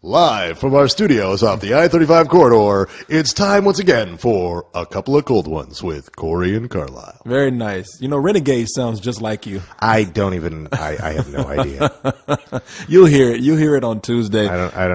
Live from our studios off the I-35 corridor, it's time once again for A Couple of Cold Ones with Corey and Carlisle. Very nice. You know, Renegade sounds just like you. I have no idea. You'll hear it. You'll hear it on Tuesday. I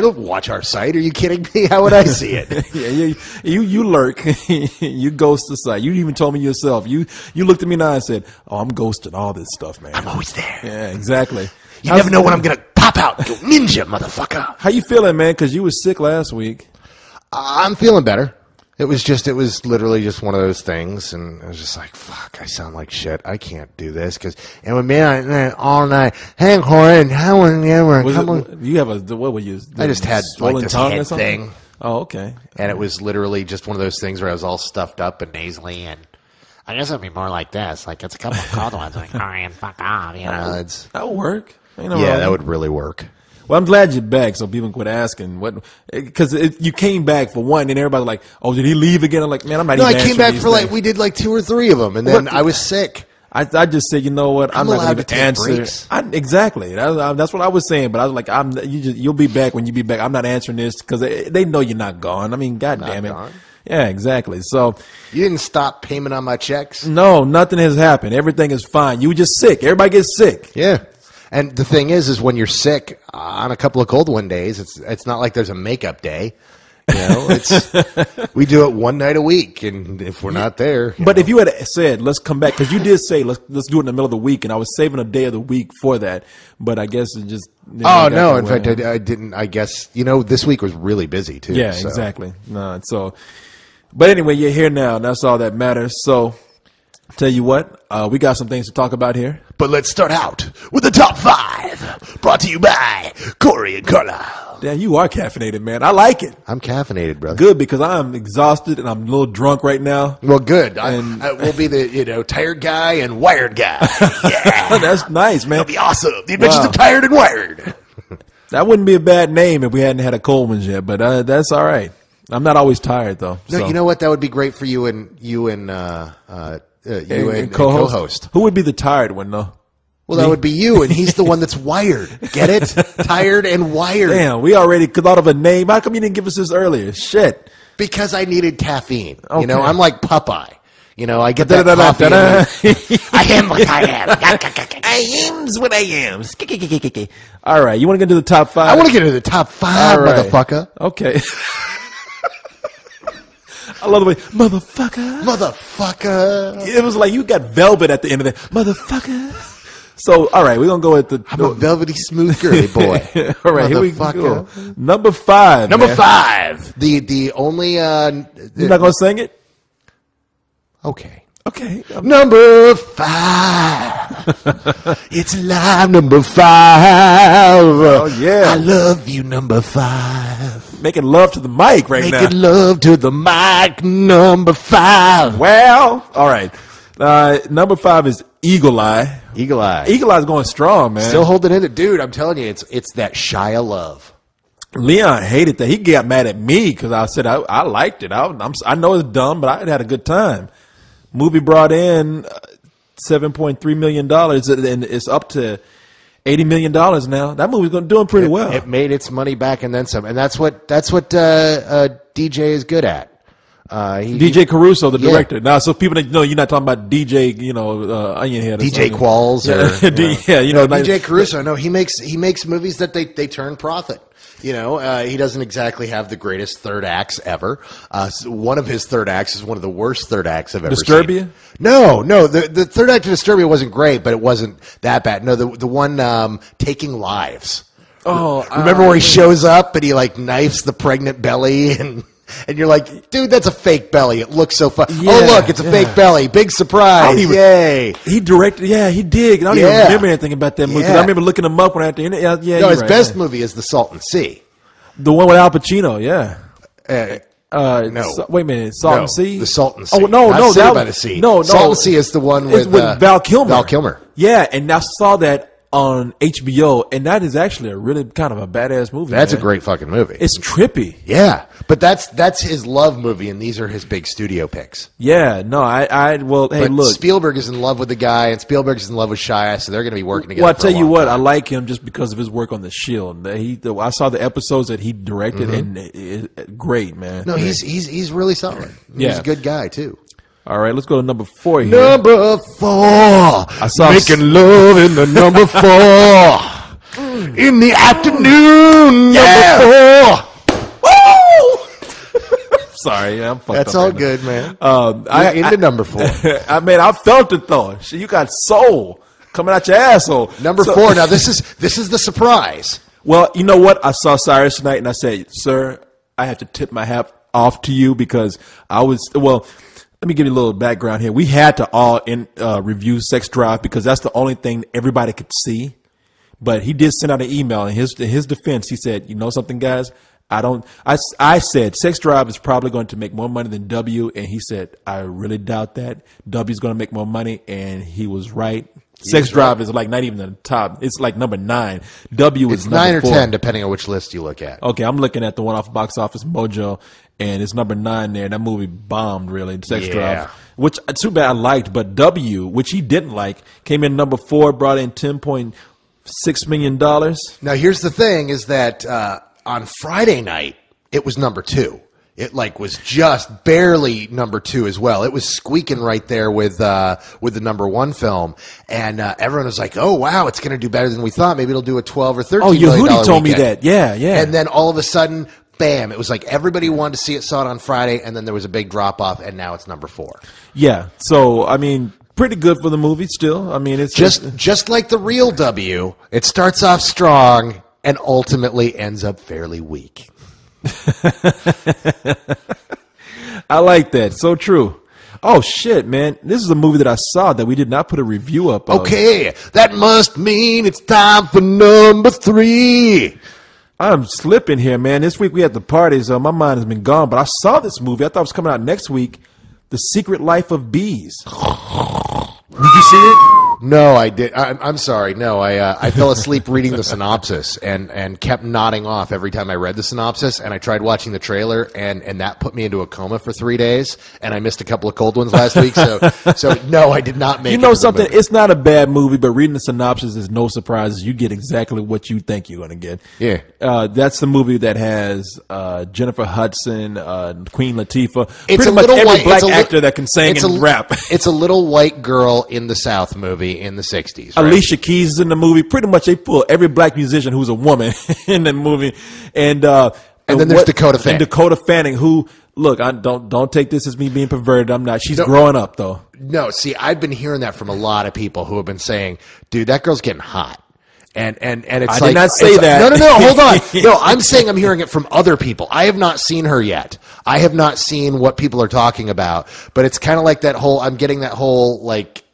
don't watch our site. Are you kidding me? How would I see it? Yeah, you lurk. You ghost the site. You even told me yourself. You looked at me now and said, "Oh, I'm ghosting all this stuff, man." I'm always there. Yeah, exactly. You never know when I'm going to pop out. Go ninja, motherfucker. How you feeling, man? Because you were sick last week. I'm feeling better. It was literally just one of those things, and I was just like, fuck, I sound like shit. I can't do this, because it would be all night. Hey, Corey, you have what were you? I just had like this head thing. Oh, okay. And it was literally just one of those things where I was all stuffed up and nasally, and I guess it'd be more like this. Like, it's a couple of cold ones, like, Corey, and fuck off, you know. That would work. Yeah, that would really work. Well, I'm glad you're back, so people can quit asking what, because you came back for one, and everybody's like, "Oh, did he leave again?" I'm like, "Man, I'm not." No, I came back for we did like 2 or 3 of them, and then I was sick. I just said, you know what? I'm not going to answer. Exactly. That's what I was saying, but I was like, you'll be back when you be back. I'm not answering this because they know you're not gone. I mean, goddamn it. Gone. Yeah, exactly. So you didn't stop payment on my checks? No, nothing has happened. Everything is fine. You were just sick. Everybody gets sick. Yeah. And the thing is when you're sick on a couple of cold one days, it's not like there's a makeup day. You know, we do it one night a week, and if we're not there. But if you had said, let's come back, because you did say, let's do it in the middle of the week, and I was saving a day of the week for that, but I guess it just. Oh, no. In fact, I didn't. I guess, this week was really busy, too. Yeah, so. Exactly. No, but anyway, you're here now, and that's all that matters. So, tell you what, we got some things to talk about here. But let's start out with the top 5, brought to you by Corey and Carlisle. Damn, you are caffeinated, man. I like it. I'm caffeinated, brother. Good, because I'm exhausted and I'm a little drunk right now. Well, good. I will be the tired guy and wired guy. Yeah, that's nice, man. That'll be awesome. The Adventures of Tired and Wired. That wouldn't be a bad name if we hadn't had a cold one yet, but that's all right. I'm not always tired though. No, so. You know what? That would be great for you and co-host. Who would be the tired one though? Well, that would be you, and he's the one that's wired. Get it? Tired and wired. Damn, we already thought of a name. How come you didn't give us this earlier? Shit. Because I needed caffeine. Okay. I'm like Popeye. I get that coffee. I am what I am. I am's what I am. All right, you want to get into the top 5? I want to get into the top 5, right. Motherfucker. Okay. I love the way, motherfucker. Motherfucker. It was like you got velvet at the end of it. Motherfucker. So, all right, we're going to go with I'm a velvety smooth girly boy. All right, here we go. Number 5. Number 5. The only... You're not going to sing it? Okay. Okay. Number 5. It's live, number 5. Oh, yeah. I love you, number 5. Making love to the mic now. Making love to the mic, number 5. Well, all right. Number 5 is Eagle Eye. Eagle Eye. Eagle Eye's going strong, man. Still holding in it. Dude, I'm telling you, it's that Shia love. Leon hated that. He got mad at me because I said I liked it. I know it's dumb, but I had a good time. Movie brought in $7.3 million, and it's up to $80 million now. That movie's doing pretty well. It made its money back and then some, and that's what DJ is good at. DJ Caruso, the director. Now, so people that know you're not talking about DJ, Onionhead. DJ Qualls, DJ Caruso. No, he makes movies that they turn profit. He doesn't exactly have the greatest third acts ever. One of his third acts is one of the worst third acts I've ever Disturbia? seen. No. The third act of Disturbia wasn't great, but it wasn't that bad. No, the one Taking Lives. Oh, remember where he shows up and he knifes the pregnant belly and you're like, dude, that's a fake belly. It looks so fun. Yeah, oh, look, it's a fake belly. Big surprise. Yay. He directed. Yeah, he did. I don't even remember anything about that movie. Yeah. I remember looking him up when I had to. No, his best movie is The Salton Sea. The one with Al Pacino, yeah. No. Wait a minute. Salton Sea? The Salton Sea. Oh, no. City by the Sea. No. Salton Sea is the one with Val Kilmer. Val Kilmer. Yeah, and I saw that on HBO, and that is actually a really kind of a badass movie. That's man. a great fucking movie. It's trippy. Yeah, but that's his love movie, and these are his big studio picks. Yeah, no, well, hey, But look. Spielberg is in love with the guy, and Spielberg's in love with Shia, so they're going to be working together. Well, I for tell a you long what, time. I like him just because of his work on The Shield. I saw the episodes that he directed, and great, man. No, he's really solid. He's Yeah. a good guy too. All right, let's go to number 4 here. Number 4. I saw making love in the number 4 in the afternoon. Yeah. Number 4. Sorry, I'm fucked That's up all right good, man. now. Into number 4. I felt it though. Shit, you got soul coming out your asshole. Number 4. Now this is the surprise. Well, you know what? I saw Cyrus tonight, and I said, "Sir, I have to tip my hat off to you because I was well." Let me give you a little background here. We had to all review Sex Drive because that's the only thing everybody could see. But he did send out an email. In his defense, he said, "You know something, guys? I said Sex Drive is probably going to make more money than W," and he said, "I really doubt that. W is going to make more money," and he was right. Sex Drive is like not even the top. It's like number 9. W is number 9 or 4. 10, depending on which list you look at. Okay, I'm looking at the one off Box Office Mojo, and it's number 9 there. That movie bombed, really. Sex Drive, which too bad I liked, but W, which he didn't like, came in number 4, brought in $10.6 million. Now here's the thing: is that on Friday night it was number 2. It was just barely number 2 as well. It was squeaking right there with the number 1 film, and everyone was like, "Oh wow, it's going to do better than we thought. Maybe it'll do a 12 or 13 million dollar Yehudi told me weekend." that. Yeah. And then all of a sudden, bam! It was like everybody wanted to see it, saw it on Friday, and then there was a big drop off, and now it's number 4. Yeah. So I mean, pretty good for the movie. Still, I mean, it's Just like the real W, it starts off strong and ultimately ends up fairly weak. I like that. So true. Oh shit, man! This is a movie that I saw that we did not put a review up of. Okay, that must mean it's time for number 3. I'm slipping here, man. This week we had the parties. My mind has been gone, but I saw this movie. I thought it was coming out next week. The Secret Life of Bees. Did you see it? No, I did. I'm sorry. No, I fell asleep reading the synopsis and kept nodding off every time I read the synopsis. And I tried watching the trailer, and that put me into a coma for 3 days. And I missed a couple of cold ones last week. So no, I did not make. You know something? It's not a bad movie, but reading the synopsis is no surprises. You get exactly what you think you're going to get. Yeah, that's the movie that has Jennifer Hudson, Queen Latifah, it's pretty much every black actor that can sing and rap. It's a little white girl in the South movie in the 60s. Right? Alicia Keys is in the movie. Pretty much they pull every black musician who's a woman in the movie. And then there's Dakota Fanning. And Dakota Fanning, who, look, I don't take this as me being perverted. I'm not. She's growing up, though. No, see, I've been hearing that from a lot of people who have been saying, dude, that girl's getting hot. And it's I like, did not say that. No, hold on. No, I'm saying I'm hearing it from other people. I have not seen her yet. I have not seen what people are talking about. But it's kind of like that whole, I'm getting that whole, like,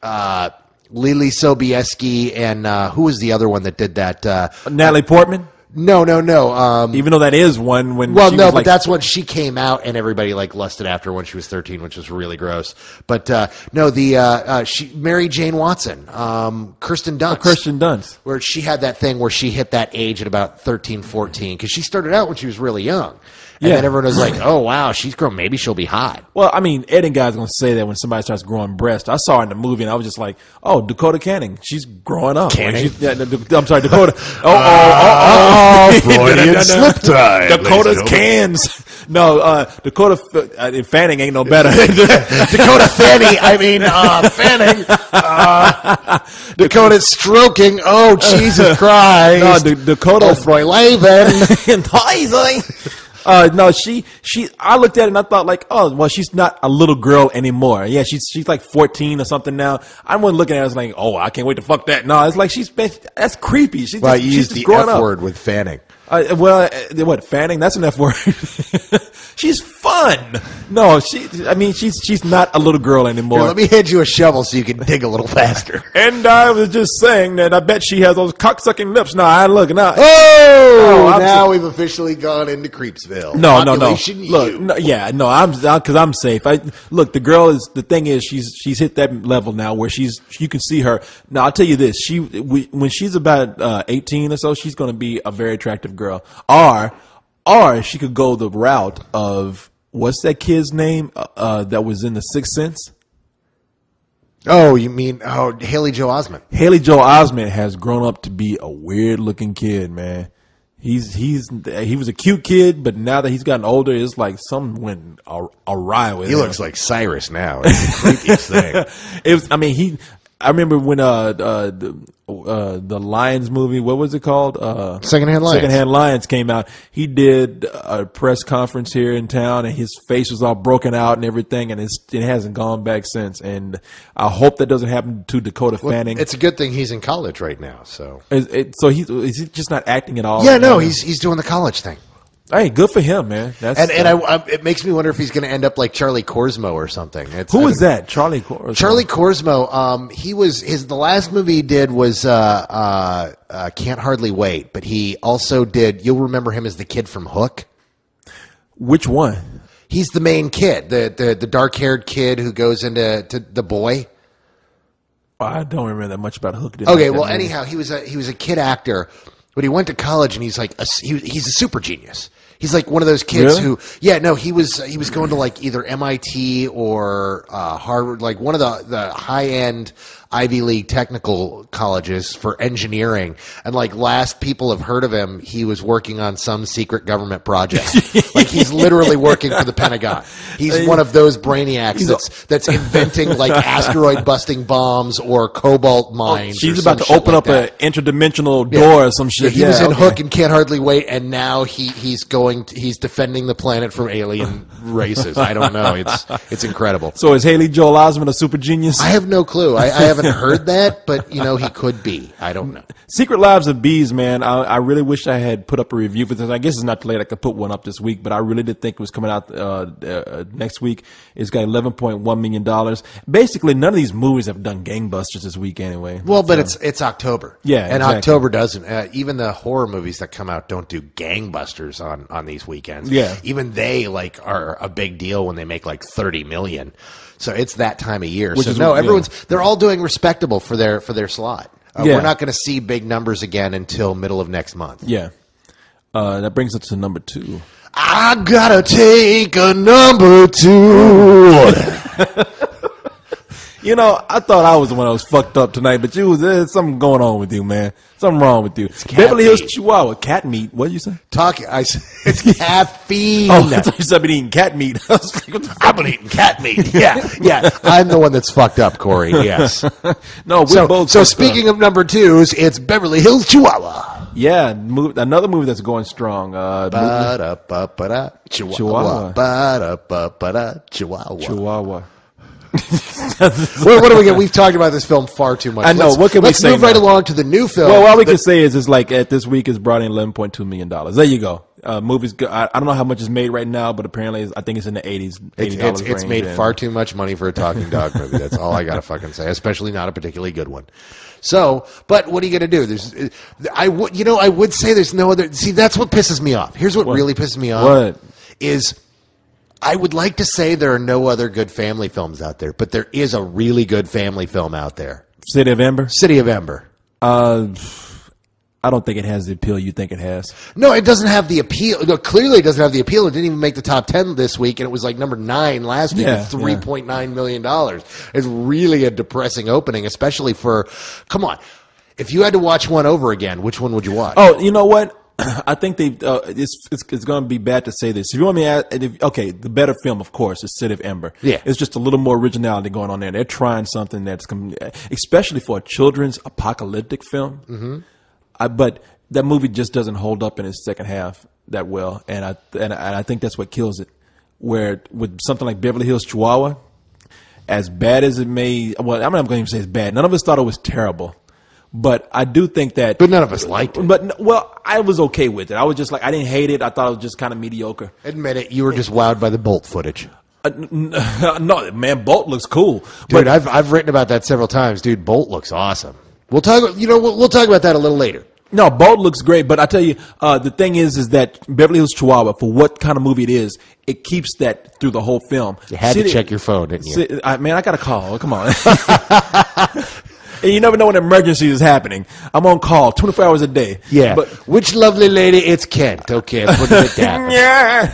Lily Sobieski and who was the other one that did that? Natalie Portman? No. Even though that is one when well, she no, was but like, that's when she came out and everybody like lusted after her when she was 13, which was really gross. But no, Mary Jane Watson, Kirsten Dunst. Kirsten Dunst. Where she had that thing where she hit that age at about 13, 14, because she started out when she was really young. And then everyone was like, oh, wow, she's grown. Maybe she'll be hot. Well, I mean, Ed and Guy's going to say that when somebody starts growing breasts. I saw her in the movie, and I was just like, oh, Dakota Fanning. She's growing up. Canning? I'm sorry, Dakota. Freudian slip time. Dakota's cans. No, Dakota Fanning ain't no better. Dakota Fanning. I mean, Fanning. Dakota's stroking. Oh, Jesus Christ. No, Dakota. Oh, Freuleven. No, she. I looked at it and I thought like, oh, well, she's not a little girl anymore. Yeah, she's like 14 or something now. I wasn't looking at it as like, oh, I can't wait to fuck that. No, it's like that's creepy. She's well, just, you she's used the growing F word with Fanning. What Fanning? That's an F word. She's fun. No, she's not a little girl anymore. Here, let me hand you a shovel so you can dig a little faster. And I was just saying that I bet she has those cocksucking lips. No, I look now. Oh, now we've officially gone into Creepsville. ill. No. Population Look, you. no, yeah, no. Because I'm safe. Look, the girl is. The thing is, she's hit that level now where you can see her. Now I'll tell you this: when she's about 18 or so, she's going to be a very attractive girl. Or she could go the route of what's that kid's name that was in The Sixth Sense? Oh, you mean Haley Joel Osment? Haley Joel Osment has grown up to be a weird looking kid, man. He was a cute kid, but now that he's gotten older, it's like something went awry with him. He looks like Cyrus now. It's the creepiest thing. I remember when the Lions movie, what was it called? Secondhand Lions. Secondhand Lions came out. He did a press conference here in town, and his face was all broken out and everything, and it hasn't gone back since. And I hope that doesn't happen to Dakota Fanning. It's a good thing he's in college right now. So is he just not acting at all? Yeah, no, he's doing the college thing. Hey, good for him, man. It makes me wonder if he's going to end up like Charlie Korsmo or something. Who is that? Charlie Korsmo. Charlie Korsmo. The last movie he did was Can't Hardly Wait, but he also did. You'll remember him as the kid from Hook. Which one? He's the main kid, the dark haired kid who goes into The Boy. I don't remember that much about Hook. Okay, well, anyhow, he was a kid actor. But he went to college and he's like he's a super genius. He's like one of those kids really? he was going to like either MIT or Harvard, like one of the high end Ivy League technical colleges for engineering. And like last people have heard of him, he was working on some secret government project. Like he's literally working for the Pentagon. He's one of those brainiacs that's inventing like asteroid busting bombs or cobalt mines. She's about to open up an interdimensional door or some shit. He was in Hook and Can't Hardly Wait, and now he's defending the planet from alien races. I don't know. It's incredible. So is Haley Joel Osment a super genius? I have no clue. I haven't heard that, but he could be. I don't know. Secret Lives of Bees, man. I really wish I had put up a review for this. I guess it's not too late. I could put one up this week, but I really did think it was coming out next week. It's got $11.1 million. Basically, none of these movies have done gangbusters this week anyway. Well, but it's October. Yeah, and exactly. October doesn't. Even the horror movies that come out don't do gangbusters on these weekends. Yeah. Even they are a big deal when they make like 30 million. So it's that time of year. They're all doing respectable for their slot. We're not going to see big numbers again until middle of next month. Yeah. That brings us to number 2. I gotta take a number 2. I thought I was the one that was fucked up tonight, but there's something going on with you, man. Something wrong with you. Beverly Hills Chihuahua, cat meat. What did you say? It's caffeine. Oh, I thought you said I've been eating cat meat. I was like, I've been eating cat meat. Yeah. I'm the one that's fucked up, Corey. Yes. No, we're both. So speaking of number 2s, it's Beverly Hills Chihuahua. Yeah, another movie that's going strong. Chihuahua. Chihuahua. What do we get? We've talked about this film far too much. I know. What can we say? Let's move right along to the new film. Well, all we can say is like at this week it's brought in $11.2 million. There you go. Movies. I don't know how much it's made right now, but apparently I think it's in the 80s. It's made far too much money for a talking dog movie. That's all I gotta fucking say. Especially not a particularly good one. So, but what are you gonna do? I would say there's no other. See, that's what pisses me off. Here's what really pisses me off. Is I would like to say there are no other good family films out there, but there is a really good family film out there. City of Ember? City of Ember. I don't think it has the appeal you think it has. No, it doesn't have the appeal. No, clearly it doesn't have the appeal. It didn't even make the top 10 this week, and it was like number 9 last week at $3.9 million. It's really a depressing opening, especially for, come on, if you had to watch one over again, which one would you watch? Oh, you know what? I think it's going to be bad to say this. If you want me to add, the better film, of course, is City of Ember. Yeah. It's just a little more originality going on there. They're trying something that's, especially for a children's apocalyptic film. Mm-hmm. But that movie just doesn't hold up in its second half that well, and I think that's what kills it. Where with something like Beverly Hills Chihuahua, as bad as it may, well, I'm not going to say it's bad. None of us thought it was terrible. But I do think that... But none of us liked it. But, well, I was okay with it. I was just like, I didn't hate it. I thought it was just kind of mediocre. Admit it, you were just wowed by the Bolt footage. No, man, Bolt looks cool. Dude, I've written about that several times. Dude, Bolt looks awesome. We'll talk about that a little later. No, Bold looks great, but I tell you, the thing is that Beverly Hills Chihuahua, for what kind of movie it is, it keeps that through the whole film. You had to check your phone, didn't you? Man, I got a call. Come on. And you never know when an emergency is happening. I'm on call 24 hours a day. Yeah. But which lovely lady? It's Kent. Okay, put it down. yeah.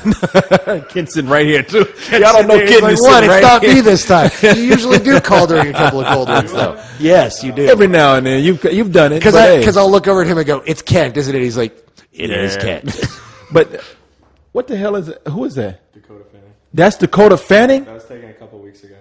Kent's sitting right here, too. Y'all don't know Kent like, is what? sitting It's right not here. me this time. You usually do call during a couple of cold ones, though. Yes, you do. Every now and then. You've done it. Because I'll look over at him and go, it's Kent, isn't it? He's like, it is Kent. But what the hell is it? Who is that? Dakota Fanning. That's Dakota Fanning? That was taken a couple weeks ago.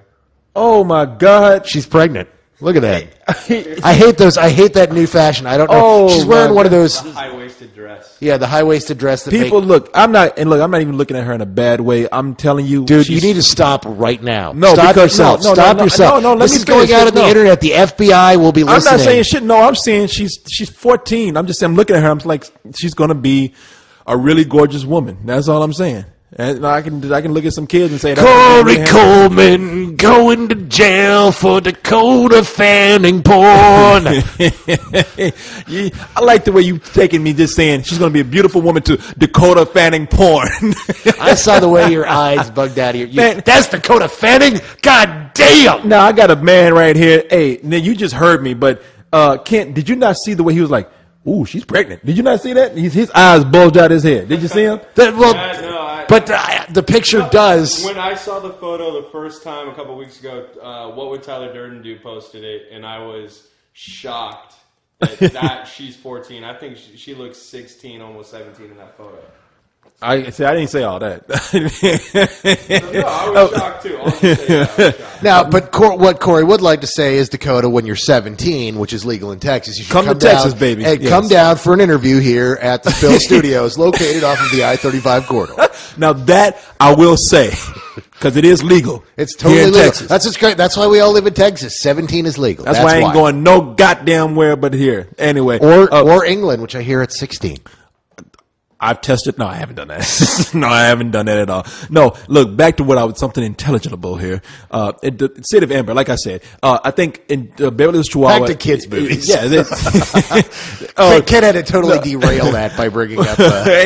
Oh, my God. She's pregnant. Look at that. I hate those. I hate that new fashion. I don't know. Oh, She's wearing one of those. High-waisted dress. Yeah, the high-waisted dress that People, look, I'm not even looking at her in a bad way. I'm telling you. Dude, you need to stop right now. No, stop because- yourself. no, Stop no, yourself. no, let this me is going finish. out on the No. internet. The FBI will be I'm listening. not saying shit. No, I'm saying she's 14. I'm just saying, I'm looking at her. I'm like, she's going to be a really gorgeous woman. That's all I'm saying. And I can look at some kids and say, Corey Coleman going to jail for Dakota Fanning porn. I like the way you taking me just saying she's going to be a beautiful woman to Dakota Fanning porn. I saw the way your eyes bugged out of your. Man. That's Dakota Fanning. God damn. Now I got a man right here. Hey, now you just heard me, but Kent, did you not see the way he was like, "Ooh, she's pregnant"? Did you not see that? His eyes bulged out his head. Did you see him? But the picture does. When I saw the photo the first time a couple weeks ago, What Would Tyler Durden Do posted it, and I was shocked that she's 14. I think she looks 16, almost 17 in that photo. I didn't say all that. No, I was shocked too. I'll just say that, I was shocked. Now, but what Corey would like to say is, Dakota, when you're 17, which is legal in Texas, you should Come to down Texas, baby. and Yes. come down for an interview here at the Phil Studios, located off of the I-35 corridor. Now that I will say, because it is legal. It's totally here in legal. Texas. That's what's great. That's why we all live in Texas. 17 is legal. That's why I ain't going no goddamn where but here. Anyway, Or England, which I hear at 16. I've tested. No, I haven't done that. No, I haven't done that at all. No, look, back to what I was, something intelligible here. In the city of Amber, like I said, I think in Beverly Hills, Chihuahua. Back to kids' movies. Yeah. Ken had to totally derail that by bringing up.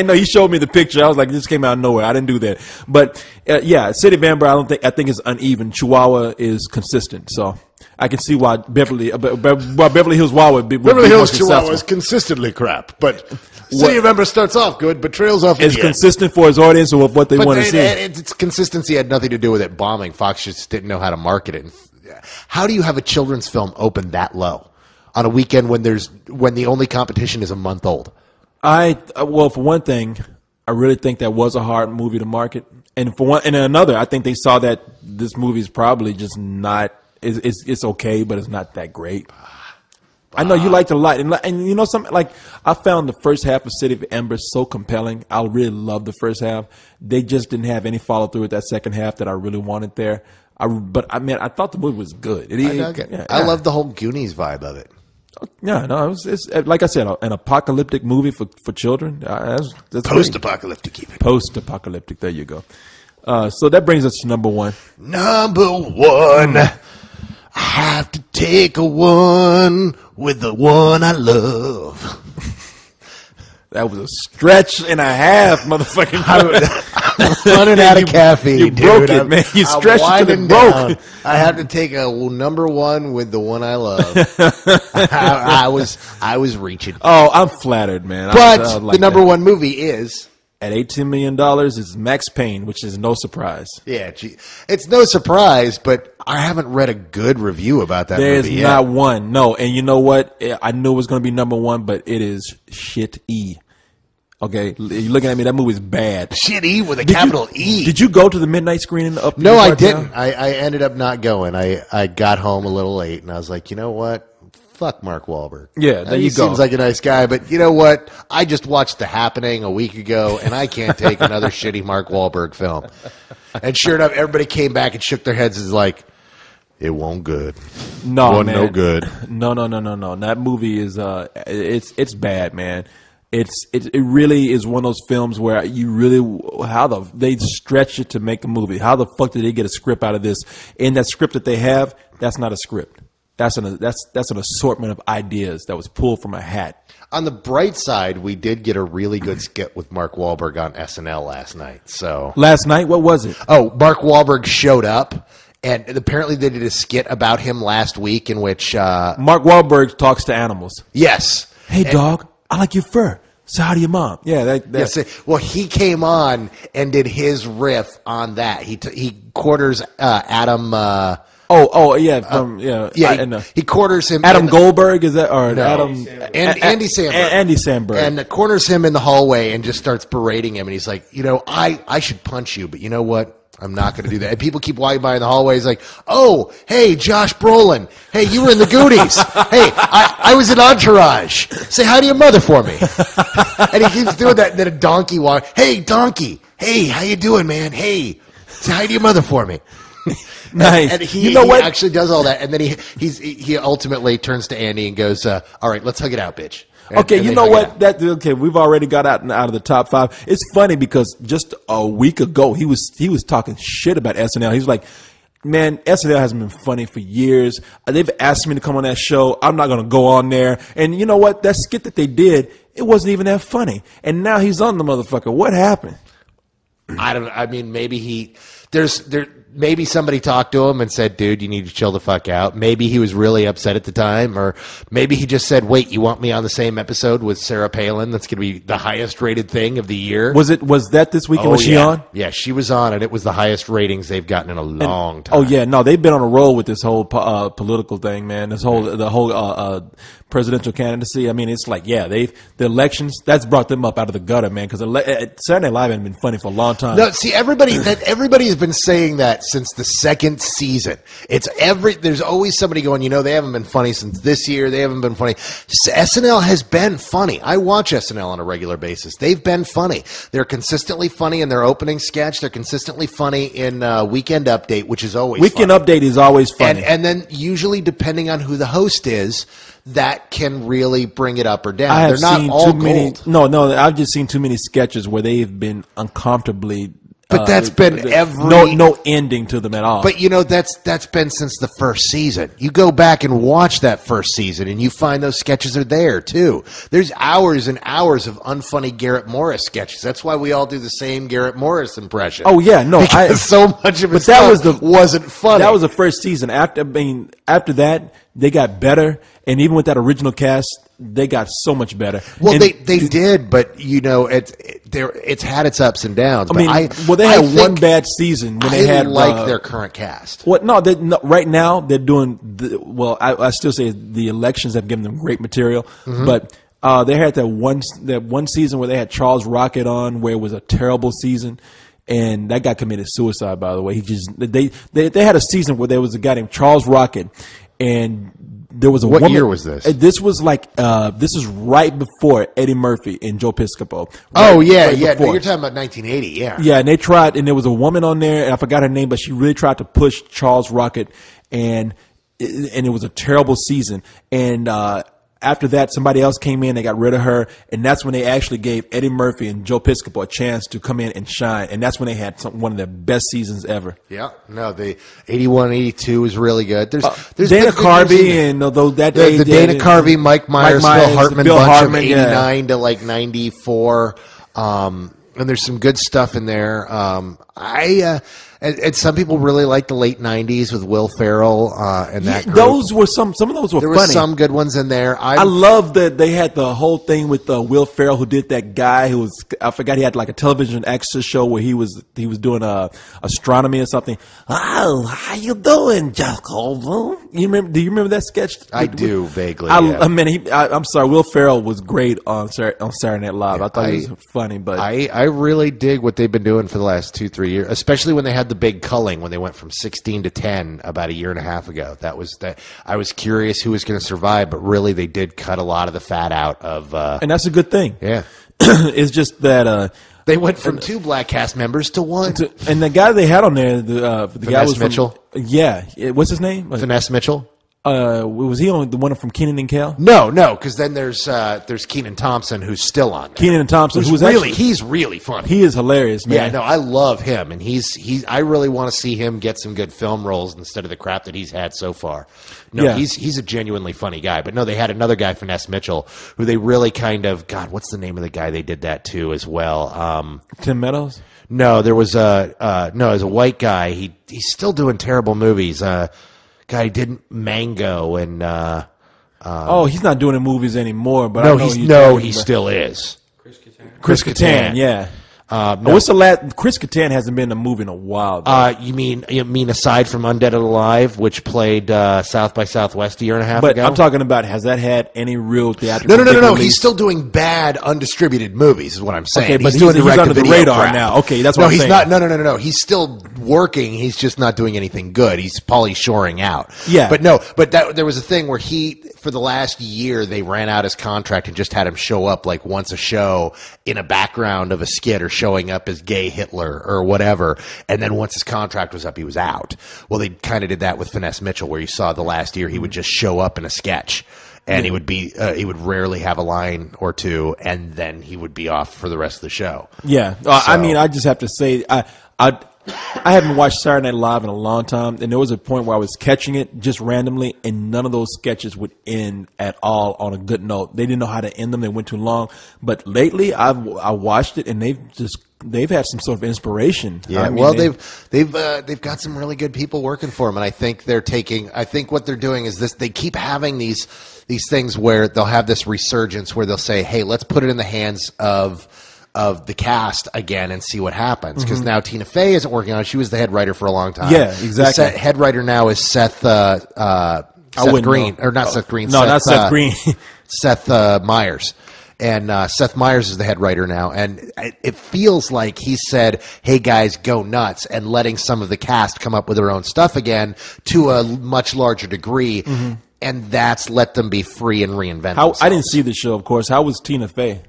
No, he showed me the picture. I was like, this came out of nowhere. I didn't do that. But yeah, city of Amber, I think it's uneven. Chihuahua is consistent. So I can see why Beverly Hills Chihuahua would be Beverly more Hills Chihuahua successful. is consistently crap, but City of Amber starts off good, but trails off. It's consistent for his audience or what they want to see. Its consistency had nothing to do with it bombing. Fox just didn't know how to market it. How do you have a children's film open that low on a weekend when the only competition is a month old? Well, for one thing, I really think that was a hard movie to market, and another, I think they saw that this movie is probably just not. It's okay, but it's not that great. I know you liked it a lot, and you know something. Like, I found the first half of City of Amber so compelling. I really loved the first half. They just didn't have any follow through with that second half that I really wanted there. But I thought the movie was good. I dug it. I love the whole Goonies vibe of it. Yeah, no, it's like I said, an apocalyptic movie for children. That's Post-apocalyptic, even. Post-apocalyptic. There you go. So that brings us to number one. Number one. I have to take a one with the one I love. That was a stretch and a half, motherfucking. I'm running out of caffeine. You broke it, man. You stretched it to the broke. I have to take a number one with the one I love. I was reaching. Oh, I'm flattered, man. But the number one movie is at $18 million is Max Payne, which is no surprise. Yeah, it's no surprise, but I haven't read a good review about that movie yet. There's not one. No, and you know what? I knew it was going to be number one, but it is shit-y. Okay, you're looking at me. That movie's bad. Shit-y with a capital E. Did you go to the midnight screening up? No, I didn't. I ended up not going. I got home a little late, and I was like, you know what? Fuck Mark Wahlberg. Yeah, there you go. He seems like a nice guy, but you know what? I just watched The Happening a week ago, and I can't take another shitty Mark Wahlberg film. And sure enough, everybody came back and shook their heads. It's like, it won't good. No, wasn't man. no good. No. That movie is it's bad, man. It really is one of those films where they stretch it to make a movie. How the fuck did they get a script out of this? In that script that they have, that's not a script. That's an assortment of ideas that was pulled from a hat. On the bright side, we did get a really good skit with Mark Wahlberg on SNL last night. So Last night, what was it? oh, Mark Wahlberg showed up, and apparently they did a skit about him last week in which Mark Wahlberg talks to animals. yes. Hey, dog, I like your fur. So how do your mom? Yeah, Yes, well, he came on and did his riff on that. He quarters Adam. yeah, He quarters him. Adam Goldberg, is that or No. Adam Andy Samberg. Andy Samberg. And corners him in the hallway and just starts berating him. And he's like, I should punch you, but you know what? I'm not going to do that. And people keep walking by in the hallway. He's like, oh, hey, Josh Brolin. Hey, you were in the Goonies. Hey, I was in Entourage. Say hi to your mother for me. And he keeps doing that. And then a donkey walk. Hey, donkey. Hey, how you doing, man? Hey, say hi to your mother for me. Nice. And he actually does all that. And then he ultimately turns to Andy and goes, all right, let's hug it out, bitch. Okay, And you they know hug it what? We've already got out of the top 5. It's funny because just a week ago he was talking shit about SNL. He was like, "Man, SNL hasn't been funny for years. They've asked me to come on that show. I'm not going to go on there." And you know what? That skit that they did, it wasn't even that funny. And now he's on the motherfucker. What happened? Maybe maybe somebody talked to him and said, dude, you need to chill the fuck out. Maybe he was really upset at the time, or maybe he just said, wait, you want me on the same episode with Sarah Palin? That's going to be the highest rated thing of the year. Was that this weekend? Was she on? Yeah, she was on, and it was the highest ratings they've gotten in a long time. Oh yeah, no, they've been on a roll with this whole political thing, man. The whole presidential candidacy. I mean, it's like, yeah, the elections, that's brought them up out of the gutter, man. Because Saturday Night Live hasn't been funny for a long time. No, see, everybody has been saying that since the second season. There's always somebody going, they haven't been funny since this year. They haven't been funny. SNL has been funny. I watch SNL on a regular basis. They've been funny. They're consistently funny in their opening sketch. They're consistently funny in Weekend Update, which is always Weekend funny. Update is always funny. And then usually, depending on who the host is, that can really bring it up or down. They're not all gold. No, I've just seen too many sketches where they've been uncomfortably. But that's been no ending to them at all. But that's been since the first season. You go back and watch that first season, and you find those sketches are there too. There's hours and hours of unfunny Garrett Morris sketches. That's why we all do the same Garrett Morris impression. Oh yeah, no, so much of it wasn't funny. That was the first season. After that, they got better, and even with that original cast, they got so much better. Well, they did, but it's had its ups and downs. They had one bad season when they had their current cast. Well, right now they're doing I still say the elections have given them great material, but they had that one season where they had Charles Rocket on, where it was a terrible season. And that guy committed suicide, by the way. They had a season where there was a guy named Charles Rocket, and there was a What woman. year was this? This was this is right before Eddie Murphy and Joe Piscopo. No, before. you're talking about 1980, yeah. Yeah, and they tried, and there was a woman on there, and I forgot her name, but she really tried to push Charles Rocket, and it was a terrible season. And after that, somebody else came in, they got rid of her, and that's when they actually gave Eddie Murphy and Joe Piscopo a chance to come in and shine, and that's when they had one of their best seasons ever. Yeah, no, the 81, 82 was really good. There's Dana Carvey and although that day the Dana Carvey, Mike Myers, Phil Hartman Bill bunch Hartman, of 89 to like 94, and there's some good stuff in there. And some people really like the late 90s with Will Ferrell and that group. Those were some of those were there funny. There were some good ones in there. I love that they had the whole thing with Will Ferrell, who did that guy who was, I forgot, he had like a television extra show where he was doing astronomy or something. Oh, how you doing, Jacobo? Do you remember that sketch? I do vaguely. I'm sorry, Will Ferrell was great on Saturday Night Live. I thought he was funny, but I really dig what they've been doing for the last 2-3 years, especially when they had the big culling when they went from 16 to 10 about a year and a half ago. That I was curious who was going to survive, but really they did cut a lot of the fat out of. And that's a good thing. Yeah, it's just that they went from 2 black cast members to 1. And the guy they had on there, the guy was Mitchell. Yeah, what's his name? Finesse Mitchell. Was he on the one from Kenan and Kel? No, because then there's Kenan Thompson who's still on there. Kenan and Thompson, He's really funny. He is hilarious, man. Yeah, no, I love him, and I really want to see him get some good film roles instead of the crap that he's had so far. No, yeah. he's a genuinely funny guy. But no, they had another guy, Finesse Mitchell, who they really kind of what's the name of the guy they did that to as well? Tim Meadows? No, there was it was a white guy. He's still doing terrible movies. Guy did Mango and he's not doing the movies anymore. But he still is. Chris Kattan, yeah. What's the last? Chris Kattan hasn't been in a movie in a while. You mean aside from Undead and Alive, which played South by Southwest a year and a half ago? But I'm talking about, has that had any real theatrical? No. He's still doing bad, undistributed movies. Is what I'm saying. Okay, but he's doing under the radar crap now. Okay, that's what I'm saying. He's not. No. He's still working. He's just not doing anything good. He's Pauly shoring out. Yeah, but there was a thing where for the last year they ran out his contract and just had him show up like once a show in a background of a skit or showing up as gay Hitler or whatever, and then once his contract was up, he was out. Well, they kind of did that with Finesse Mitchell, where you saw the last year he would just show up in a sketch, and he would rarely have a line or two, and then he would be off for the rest of the show. Yeah, I mean, I just have to say, I haven't watched Saturday Night Live in a long time, and there was a point where I was catching it just randomly, and none of those sketches would end at all on a good note. They didn't know how to end them; they went too long. But lately, I watched it, and they've had some sort of inspiration. Yeah, I mean, they've got some really good people working for them, and I think what they're doing is this: they keep having these things where they'll have this resurgence where they'll say, "Hey, let's put it in the hands of the cast again and see what happens." Because now Tina Fey isn't working on it. She was the head writer for a long time. Yeah, exactly. The head writer now is Seth Green. Or not Seth Green. No, not Seth Green. Seth Meyers. And Seth Meyers is the head writer now. And it feels like he said, hey, guys, go nuts, and letting some of the cast come up with their own stuff again to a much larger degree. Mm-hmm. And that's let them be free and reinvent themselves. I didn't see the show, of course. How was Tina Fey?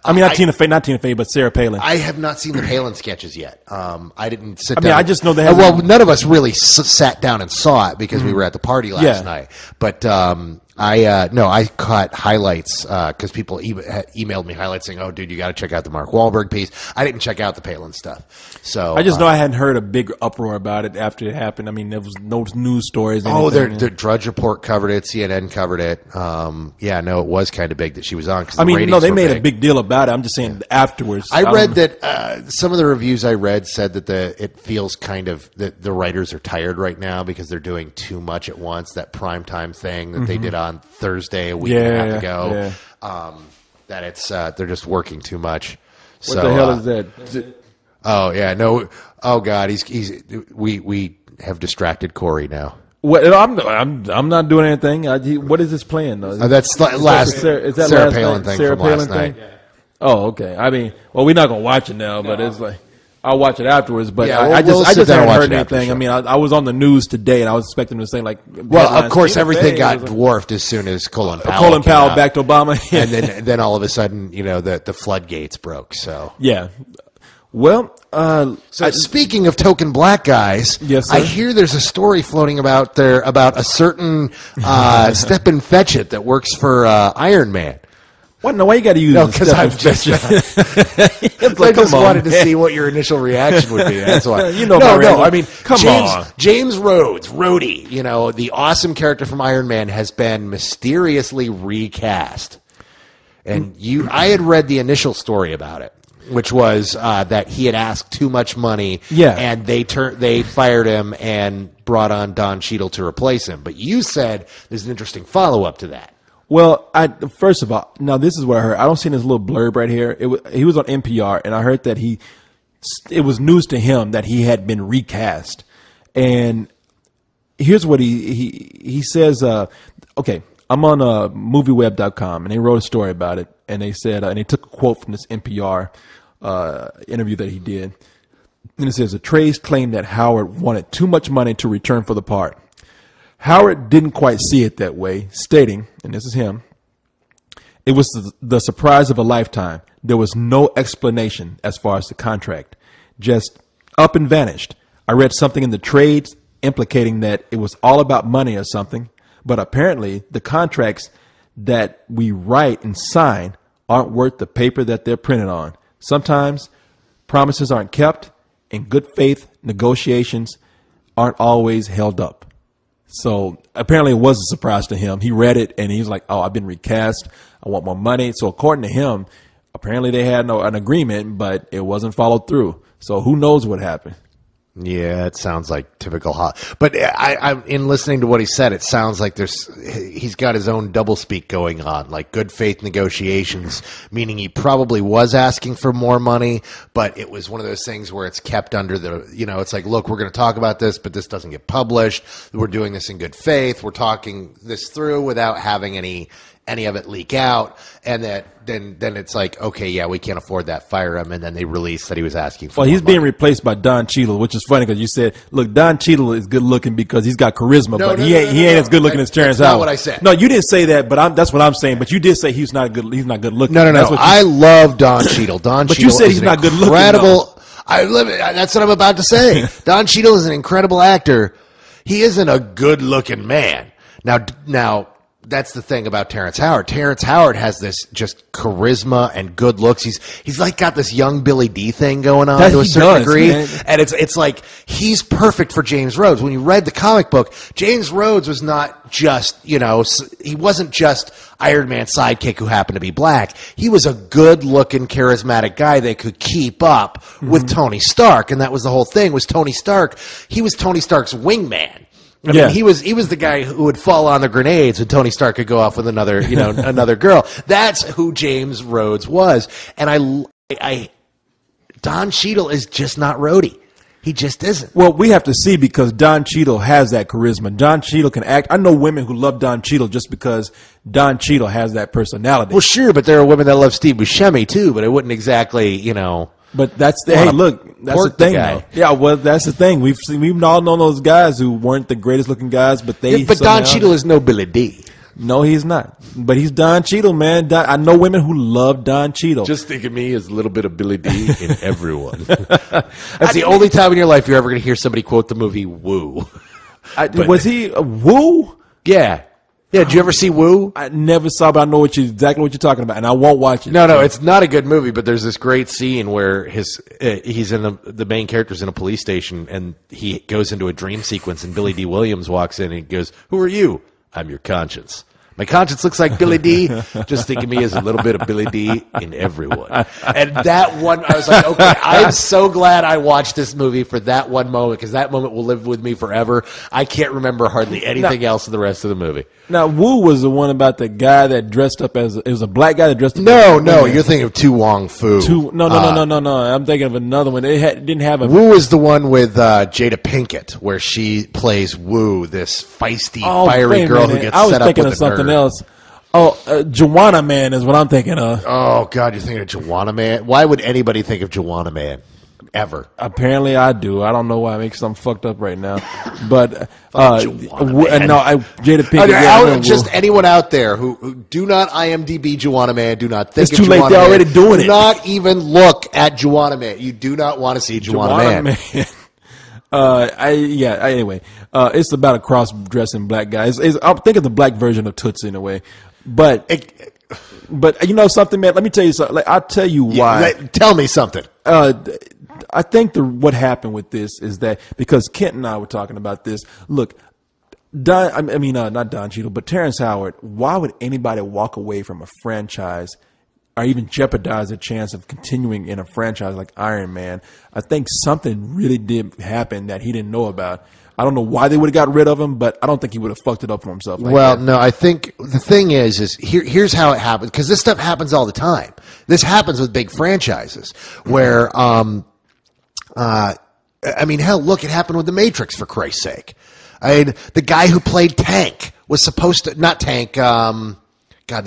I mean, not Tina Fey, but Sarah Palin. I have not seen the Palin sketches yet. I didn't sit down. I mean, I just know they well, none of us really sat down and saw it because we were at the party last night. But I caught highlights because people emailed me highlights saying, "Oh, dude, you got to check out the Mark Wahlberg piece." I didn't check out the Palin stuff, so I just know I hadn't heard a big uproar about it after it happened. I mean, there was no news stories. The Drudge Report covered it, CNN covered it. It was kind of big that she was on. I mean, no, they made a big deal about it. I'm just saying afterwards. I read that some of the reviews I read said that it feels kind of that the writers are tired right now because they're doing too much at once. That primetime thing that they did on Thursday a week and a half ago. Yeah. That it's they're just working too much. What the hell is that? Oh yeah, no. Oh God, we have distracted Corey now. Well, I'm not doing anything. What is this playing though? That's last. Is that Sarah Palin thing from last night? Yeah. Oh, okay. I mean, well, we're not gonna watch it now, but it's like I'll watch it afterwards. But I just haven't heard anything. I mean, I was on the news today, and I was expecting them to say like. Well, of course, everything got dwarfed as soon as Colin Powell. Colin Powell backed Obama, and then all of a sudden, the floodgates broke. So yeah. Well, speaking of token black guys, yes, sir? I hear there's a story floating about a certain Stepin Fetchit that works for Iron Man. What? No, why you got to use? No, because I just wanted to see what your initial reaction would be. That's why. No. I mean, on. James Rhodes, Rhodey, the awesome character from Iron Man, has been mysteriously recast. And I had read the initial story about it, which was that he had asked too much money, and they fired him and brought on Don Cheadle to replace him. But you said there's an interesting follow-up to that. Well, first of all, now this is what I heard. I don't see this little blurb right here. He was on NPR, and I heard that it was news to him that he had been recast. And here's what he says. Okay, I'm on movieweb.com, and they wrote a story about it, and they said, and they took a quote from this NPR interview that he did, and it says, "The trades claimed that Howard wanted too much money to return for the part. Howard didn't quite see it that way, stating," and this is him, "It was the surprise of a lifetime. There was no explanation as far as the contract. Just up and vanished. I read something in the trades implicating that it was all about money or something, But apparently the contracts that we write and sign aren't worth the paper that they're printed on. Sometimes promises aren't kept, and good faith negotiations aren't always held up. So apparently it was a surprise to him. He read it and he was like, oh, I've been recast. I want more money. So according to him, apparently they had an agreement, but it wasn't followed through. So who knows what happened? Yeah, it sounds like typical But I'm in listening to what he said, it sounds like he's got his own doublespeak going on, like good faith negotiations, meaning he probably was asking for more money, but it was one of those things where it's kept under it's like, look, we're going to talk about this, but this doesn't get published. We're doing this in good faith. We're talking this through without having any of it leak out, and then it's like, okay, yeah, we can't afford that, fire him, and then they released that he was asking for. Well, he's being replaced by Don Cheadle, which is funny because you said, look, Don Cheadle is good looking because he's got charisma, but he ain't as good looking as Terrence Howard. That's not what I said. No, you didn't say that, but that's what I'm saying. But you did say he's not good looking. No. I love Don Cheadle. But you said he's not good looking. Incredible. That's what I'm about to say. Don Cheadle is an incredible actor. He isn't a good looking man. Now. That's the thing about Terrence Howard. Terrence Howard has this just charisma and good looks. He's like got this young Billy D thing going on to a certain degree. Man. And it's like he's perfect for James Rhodes. When you read the comic book, James Rhodes was not just, he wasn't just Iron Man's sidekick who happened to be black. He was a good looking, charismatic guy that could keep up with Tony Stark. And that was the whole thing, was Tony Stark. He was Tony Stark's wingman. I mean, he was the guy who would fall on the grenades and Tony Stark could go off with another, another girl. That's who James Rhodes was. And Don Cheadle is just not Rhodey. He just isn't. Well, we have to see because Don Cheadle has that charisma. Don Cheadle can act. I know women who love Don Cheadle just because Don Cheadle has that personality. Well, sure, but there are women that love Steve Buscemi too, but it wouldn't exactly, But that's the that's the thing, though. Yeah, well, that's the thing. We've all known those guys who weren't the greatest looking guys, but they. Yeah, but Don Cheadle is no Billy D. No, he's not. But he's Don Cheadle, man. I know women who love Don Cheadle. Just think of me as a little bit of Billy D in everyone. That's the only time in your life you're ever going to hear somebody quote the movie Woo. Was he Woo? Yeah. Yeah, did you ever see Woo? I never saw, but I know exactly what you're talking about, and I won't watch it. No, it's not a good movie, but there's this great scene where he's in the main character's in a police station, and he goes into a dream sequence, and Billy D. Williams walks in, and he goes, "Who are you?" "I'm your conscience." My conscience looks like Billy D. Just think of me as a little bit of Billy D in everyone. And that one, I was like, okay, I'm so glad I watched this movie for that one moment, because that moment will live with me forever. I can't remember hardly anything else in the rest of the movie. Now, Woo was the one about the guy that dressed up as it was a black guy that dressed up. No, you're thinking of Tu Wong Fu. No. I'm thinking of another one. It didn't have a. Woo is the one with Jada Pinkett, where she plays Woo, this feisty, fiery girl who gets set up with a nerd. I was thinking of something else. Juwanna Man is what I'm thinking of. Oh, God, you're thinking of Juwanna Man? Why would anybody think of Juwanna Man? Ever. Apparently I do. I don't know why. Because I'm fucked up right now. But, Jada Pinkett. Just anyone out there who do not IMDb Juwanna Man, do not think it's too late. They're already doing it. Do not even look at Juwanna Man. You do not want to see Juwanna Man. Anyway, it's about a cross-dressing black guy. I'm thinking the black version of Tootsie in a way. But you know something, man? Let me tell you something. I'll tell you why. Tell me something. I think what happened with this is that because Kent and I were talking about this. Look, not Don Cheadle, but Terrence Howard. Why would anybody walk away from a franchise or even jeopardize a chance of continuing in a franchise like Iron Man? I think something really did happen that he didn't know about. I don't know why they would have got rid of him, but I don't think he would have fucked it up for himself. No, I think the thing is here's how it happens, because this stuff happens all the time. This happens with big franchises where, hell, look, it happened with The Matrix, for Christ's sake. The guy who played Tank was supposed to, not Tank, the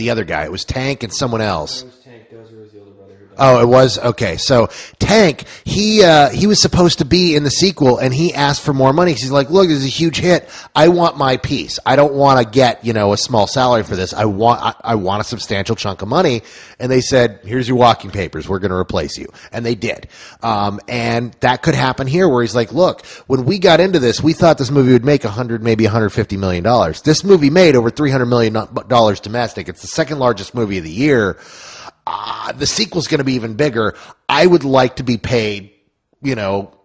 other guy. It was Tank and someone else. It was Tank. Dozer was the older brother who Oh, it was? Okay. So Tank, he was supposed to be in the sequel, and he asked for more money. He's like, look, this is a huge hit. I want my piece. I don't want to get, a small salary for this. I want a substantial chunk of money. And they said, here's your walking papers. We're going to replace you. And they did. And that could happen here where he's like, look, when we got into this, we thought this movie would make $100, maybe $150 million. This movie made over $300 million domestic. It's the second largest movie of the year. The sequel's going to be even bigger. I would like to be paid,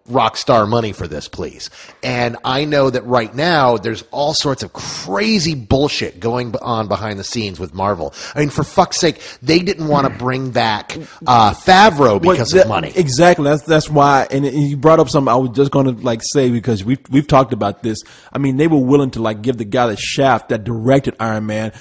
rock star money for this, please. And I know that right now there's all sorts of crazy bullshit going on behind the scenes with Marvel. I mean, for fuck's sake, they didn't want to bring back Favreau because of money. Exactly. That's why. And you brought up something I was just going to say, because we've talked about this. I mean, they were willing to give the guy the shaft that directed Iron Man.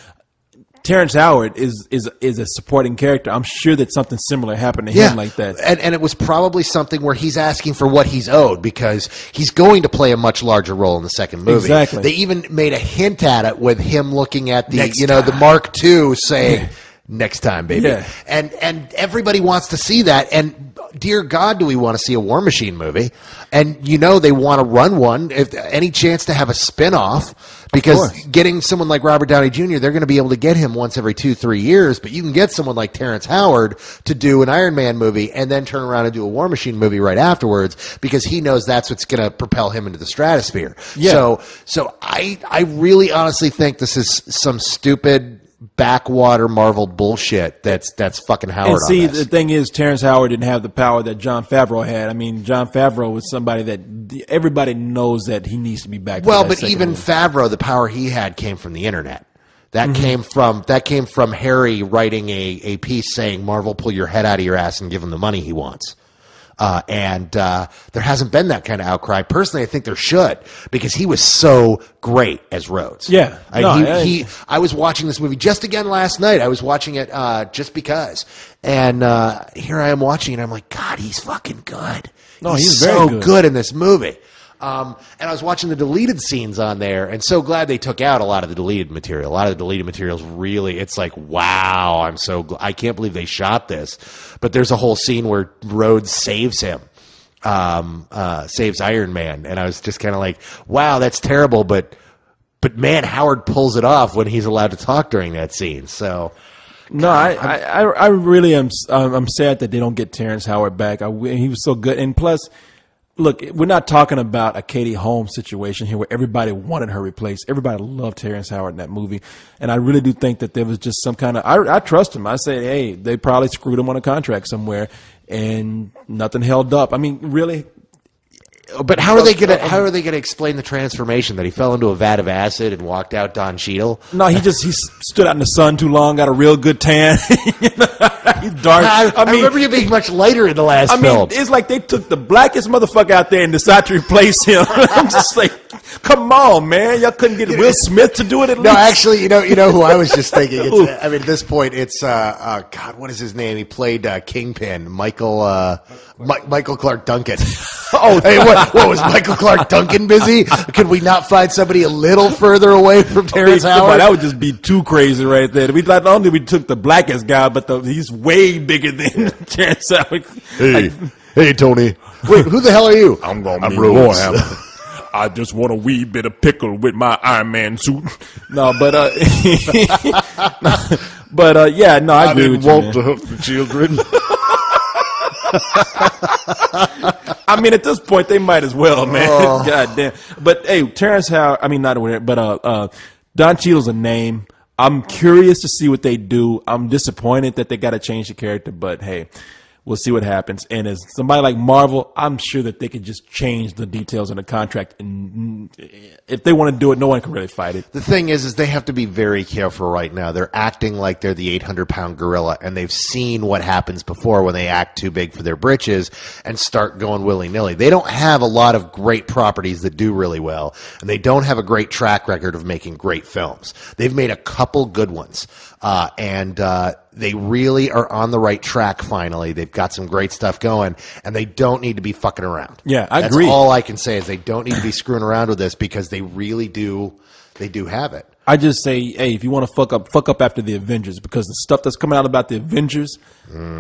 Terrence Howard is a supporting character. I'm sure that something similar happened to him like that. And it was probably something where he's asking for what he's owed because he's going to play a much larger role in the second movie. Exactly. They even made a hint at it with him looking at the Mark II saying, next time, baby. Yeah. And everybody wants to see that. And dear God, do we want to see a War Machine movie? And they want to run one. If any chance to have a spin-off. Because getting someone like Robert Downey Jr., they're going to be able to get him once every 2-3 years, but you can get someone like Terrence Howard to do an Iron Man movie and then turn around and do a War Machine movie right afterwards because he knows that's what's going to propel him into the stratosphere. Yeah. So I really honestly think this is some stupid backwater Marvel bullshit that's fucking Howard. And see, on this. The thing is, Terrence Howard didn't have the power that Jon Favreau had. I mean, Jon Favreau was somebody that everybody knows that he needs to be back. Well, but even Favreau, the power he had came from the internet. That came from Harry writing a piece saying, "Marvel, pull your head out of your ass and give him the money he wants." And there hasn't been that kind of outcry. Personally, I think there should because he was so great as Rhodes. Yeah. I was watching this movie just again last night. I was watching it just because. And here I am watching it. I'm like, God, he's fucking good. No, he's so very good in this movie. And I was watching the deleted scenes on there, and so glad they took out a lot of the deleted material. A lot of the deleted materials really, it's like, wow, I can't believe they shot this. But there's a whole scene where Rhodes saves him, saves Iron Man, and I was just kind of like, wow, that's terrible, but man, Howard pulls it off when he's allowed to talk during that scene. So. No, I really am. I'm sad that they don't get Terrence Howard back. He was so good, and plus. Look, we're not talking about a Katie Holmes situation here where everybody wanted her replaced. Everybody loved Terrence Howard in that movie. And I really do think that there was just some kind of – I trust him. I say, hey, they probably screwed him on a contract somewhere and nothing held up. I mean, really – but how are they going to explain the transformation that he fell into a vat of acid and walked out Don Cheadle? No, he stood out in the sun too long, got a real good tan. He's dark. I remember you being much lighter in the last film. It's like they took the blackest motherfucker out there and decided to replace him. I'm just like, come on, man. Y'all couldn't get Will Smith to do it at least? No, actually, you know who I was just thinking. At this point, it's God, what is his name? He played Kingpin, Michael Clark Duncan. Oh, hey, what was Michael Clark Duncan busy? Could we not find somebody a little further away from Terrence Howard? That would just be too crazy right there. We not only we took the blackest guy, but he's way bigger than Terrence Howard. Hey, Tony. Wait, who the hell are you? I'm Warhammer. I just want a wee bit of pickle with my Iron Man suit. No, but yeah, no, I agree with you. I didn't want to hurt the children. I mean, at this point, they might as well, man. Oh. God damn. But hey, Terrence Howard. I mean, not aware, but Don Cheadle's a name. I'm curious to see what they do. I'm disappointed that they got to change the character, but hey. We'll see what happens. And as somebody like Marvel, I'm sure that they could just change the details in the contract. And if they want to do it, no one can really fight it. The thing is they have to be very careful right now. They're acting like they're the 800-pound gorilla, and they've seen what happens before when they act too big for their britches and start going willy-nilly. They don't have a lot of great properties that do really well, and they don't have a great track record of making great films. They've made a couple good ones, and they really are on the right track finally. They've got some great stuff going, and they don't need to be fucking around. Yeah, I agree. That's all I can say is they don't need to be screwing around with this because they really do They do have it. I just say, hey, if you want to fuck up after the Avengers, because the stuff that's coming out about the Avengers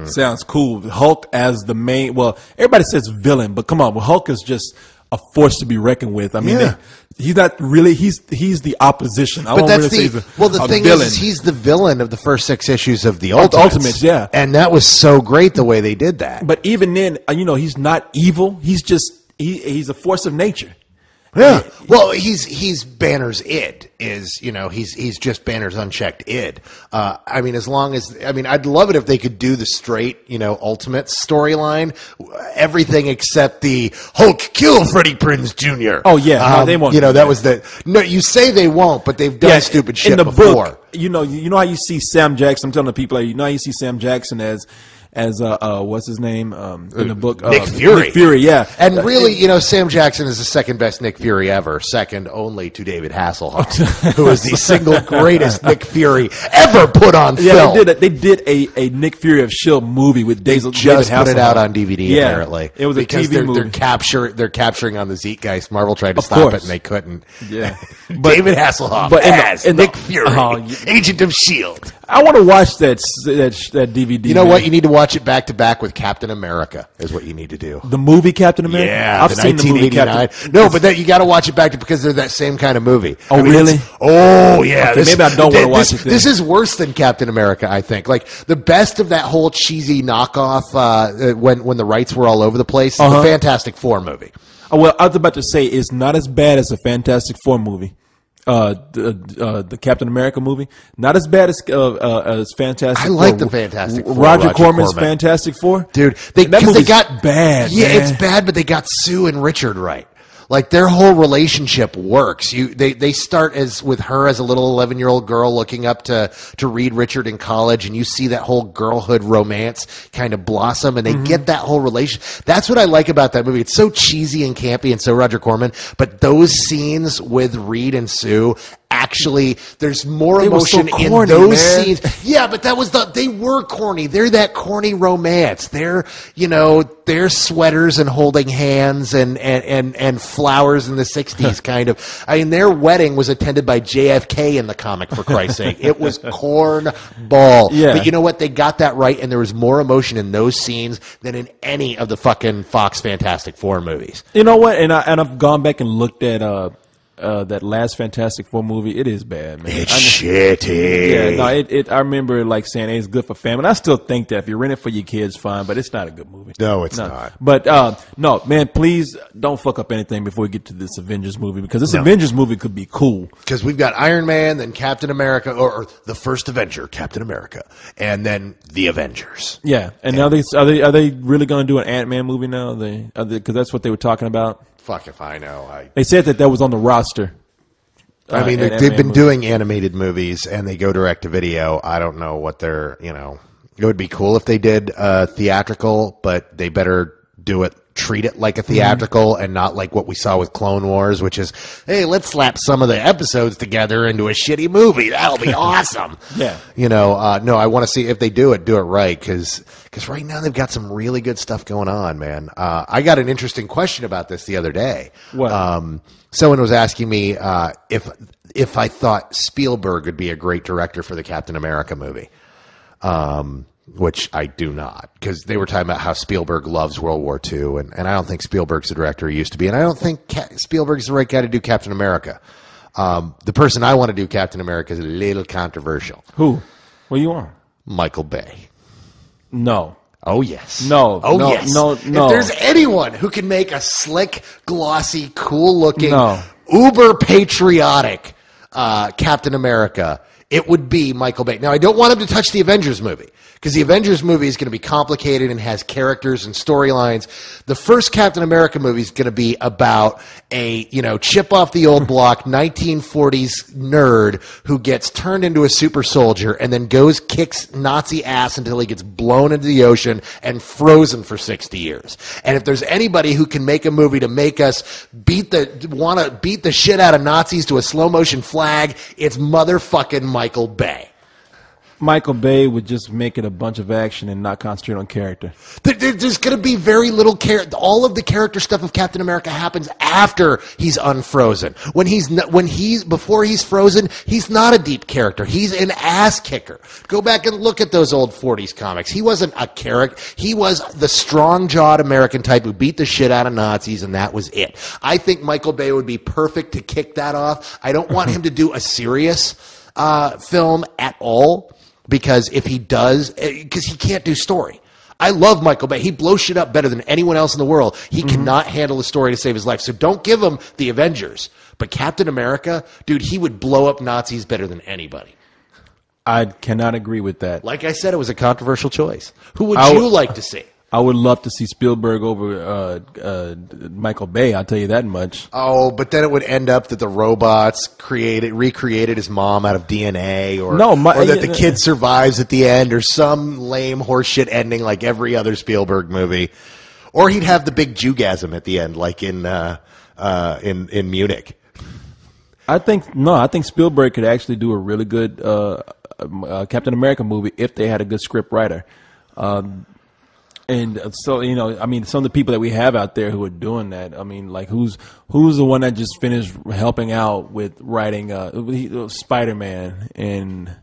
sounds cool. Hulk as the main, well, everybody says villain, but come on, well, Hulk is just a force to be reckoned with. I mean, he's not really, he's the opposition. I But won't that's really the say the thing villain. is he's the villain of the first 6 issues of the Ultimates, yeah. and that was so great the way they did that. But even then, he's not evil. He's just he's a force of nature. Yeah. Well, he's Banner's id is, he's just Banner's unchecked id. I mean, I'd love it if they could do the straight, Ultimate storyline, everything except the Hulk kill Freddie Prinze Jr. Oh yeah, no, they won't. That was no. You say they won't, but they've done stupid shit in the before. Book, you know how you see Sam Jackson. I'm telling the people, how you see Sam Jackson as what's his name in the book? Nick Fury. Nick Fury, yeah. And really, Sam Jackson is the second best Nick Fury ever, second only to David Hasselhoff, who is the single greatest Nick Fury ever put on film. Yeah, they did a Nick Fury of S.H.I.E.L.D. movie with David Hasselhoff. Just put it out on DVD, apparently. It was a TV movie. They're capturing on the Zeitgeist. Marvel tried to stop it, and they couldn't. Yeah. David Hasselhoff as Nick Fury, Agent of S.H.I.E.L.D. I want to watch that DVD. You know what? You need to watch it back to back with Captain America is what you need to do. The movie Captain America? Yeah, I've seen the movie Captain. No, but you got to watch it back because they're that same kind of movie. Oh, really? Oh, yeah. Okay, maybe I don't want to watch it then. This is worse than Captain America, I think. Like, the best of that whole cheesy knockoff when the rights were all over the place is the Fantastic Four movie. Oh, well, I was about to say it's not as bad as the Fantastic Four movie. The Captain America movie, not as bad as Fantastic Four. I like the Fantastic Four. Roger Corman's Fantastic Four, dude. That movie got bad. Yeah, it's bad, but they got Sue and Richard right. Like their whole relationship works. They start with her as a little 11-year-old girl looking up to Reed Richard in college, and you see that whole girlhood romance kind of blossom, and they get that whole relation. That's what I like about that movie. It's so cheesy and campy and so Roger Corman, but those scenes with Reed and Sue, actually, there's more emotion in those scenes. Yeah, but they were corny. They're that corny romance. They're sweaters and holding hands and flowers in the 60s kind of. I mean, their wedding was attended by JFK in the comic, for Christ's sake. It was cornball. Yeah. But you know what? They got that right, and there was more emotion in those scenes than in any of the fucking Fox Fantastic Four movies. You know what? And I've gone back and looked at that last Fantastic Four movie. It is bad, man. It's shitty. Yeah, no, I remember like saying, hey, it's good for family. I still think that if you're renting for your kids, fine, but it's not a good movie. No, it's not. But no, man, please don't fuck up anything before we get to this Avengers movie, because this Avengers movie could be cool. Because we've got Iron Man, then Captain America, or the first Avenger, Captain America, and then the Avengers. Yeah, and now are they really going to do an Ant-Man movie now? Because that's what they were talking about. Fuck if I know. They said that was on the roster. I mean, they've been doing animated movies, and they go direct to video. I don't know what they're, it would be cool if they did theatrical, but they better treat it like a theatrical and not like what we saw with Clone Wars, which is, hey, let's slap some of the episodes together into a shitty movie. That'll be awesome. Yeah. No, I want to see if they do it right, because right now they've got some really good stuff going on, man. I got an interesting question about this the other day. What? Someone was asking me if I thought Spielberg would be a great director for the Captain America movie. Which I do not, because they were talking about how Spielberg loves World War II, and I don't think Spielberg's the director he used to be, and I don't think Spielberg's the right guy to do Captain America. The person I want to do Captain America is a little controversial. Who? What do you want? Michael Bay. No. Oh, yes. No. Oh, no, yes. No. If there's anyone who can make a slick, glossy, cool-looking, No. uber-patriotic Captain America, it would be Michael Bay. Now, I don't want him to touch the Avengers movie, because the Avengers movie is going to be complicated and has characters and storylines. The first Captain America movie is going to be about a, chip off the old block 1940s nerd who gets turned into a super soldier and then kicks Nazi ass until he gets blown into the ocean and frozen for 60 years. And if there's anybody who can make a movie to make us beat the shit out of Nazis to a slow motion flag, it's motherfucking Michael Bay. Michael Bay would just make it a bunch of action and not concentrate on character. There's going to be very little character. All of the character stuff of Captain America happens after he's unfrozen. Before he's frozen, he's not a deep character. He's an ass kicker. Go back and look at those old 40s comics. He wasn't a character. He was the strong-jawed American type who beat the shit out of Nazis, and that was it. I think Michael Bay would be perfect to kick that off. I don't want him to do a serious film at all. Because if he does, because he can't do story. I love Michael Bay. He blows shit up better than anyone else in the world. He cannot handle a story to save his life. So don't give him the Avengers. But Captain America, dude, he would blow up Nazis better than anybody. I cannot agree with that. Like I said, it was a controversial choice. Who would you like to see? I would love to see Spielberg over Michael Bay. I'll tell you that much. Oh, but then it would end up that the robots recreated his mom out of DNA, or that the kid survives at the end, or some lame horseshit ending like every other Spielberg movie, or he'd have the big Jewgasm at the end, like in Munich. I think Spielberg could actually do a really good Captain America movie if they had a good script writer. And so, I mean, some of the people that we have out there who are doing that, I mean, like who's the one that just finished helping out with writing Spider-Man, and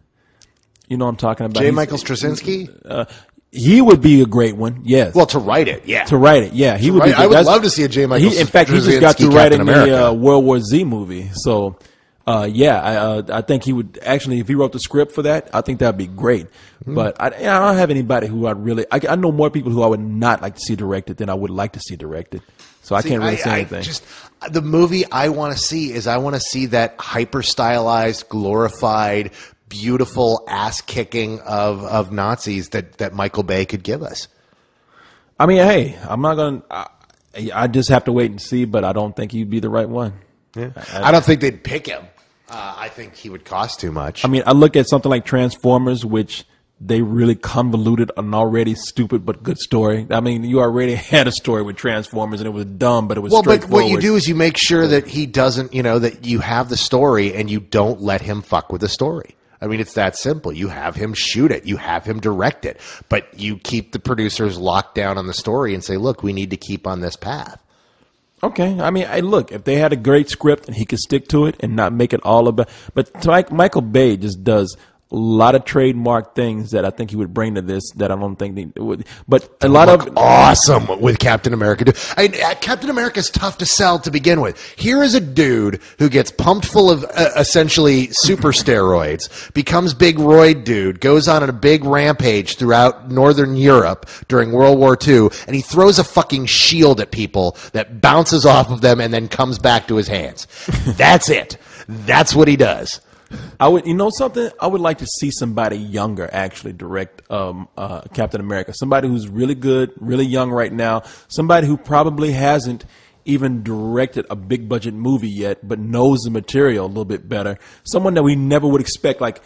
you know what I'm talking about? J. Michael Straczynski? He would be a great one, yes. Well, to write it, yeah. He would. I would love to see a J. Michael Straczynski. In fact, he just got through writing the World War Z movie, so. I think he would actually, if he wrote the script for that, I think that'd be great. But I don't have anybody who I know more people who I would not like to see directed than I would like to see directed. So I can't really say anything. The movie I want to see is I want to see that hyper stylized, glorified, beautiful ass kicking of Nazis that Michael Bay could give us. I mean, hey, I'm not going to, I just have to wait and see, but I don't think he'd be the right one. Yeah. I don't think they'd pick him. I think he would cost too much. I mean, I look at something like Transformers, which they really convoluted an already stupid but good story. I mean, you already had a story with Transformers, and it was dumb, but it was straightforward. But what you do is you make sure that he doesn't, that you have the story and you don't let him fuck with the story. I mean, it's that simple. You have him shoot it. You have him direct it. But you keep the producers locked down on the story and say, look, we need to keep on this path. Okay, I mean, look, if they had a great script and he could stick to it and not make it all about, but Michael Bay just does a lot of trademark things that I think he would bring to this that I don't think they would. But a lot of awesome with Captain America. Captain America is tough to sell to begin with. Here is a dude who gets pumped full of essentially super steroids, becomes big roid dude, goes on a big rampage throughout Northern Europe during World War II, and he throws a fucking shield at people that bounces off of them and then comes back to his hands. That's it. That's what he does. I would, something. I would like to see somebody younger actually direct Captain America. Somebody who's really good, really young right now. Somebody who probably hasn't even directed a big budget movie yet, but knows the material a little bit better. Someone that we never would expect. Like,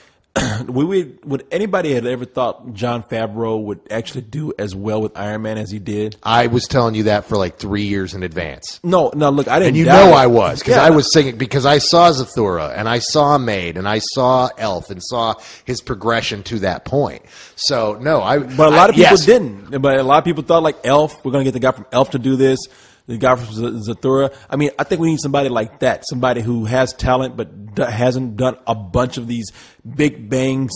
would anybody had ever thought Jon Favreau would actually do as well with Iron Man as he did? I was telling you that for like 3 years in advance. No, look, I didn't. And I was, because I was singing, because I saw Zathura, and I saw Maid, and I saw Elf, and saw his progression to that point. So, no, But a lot of people didn't. But a lot of people thought, like, Elf, we're going to get the guy from Elf to do this. The guy from Zathura. I mean, I think we need somebody like that. Somebody who has talent but hasn't done a bunch of these big bangs,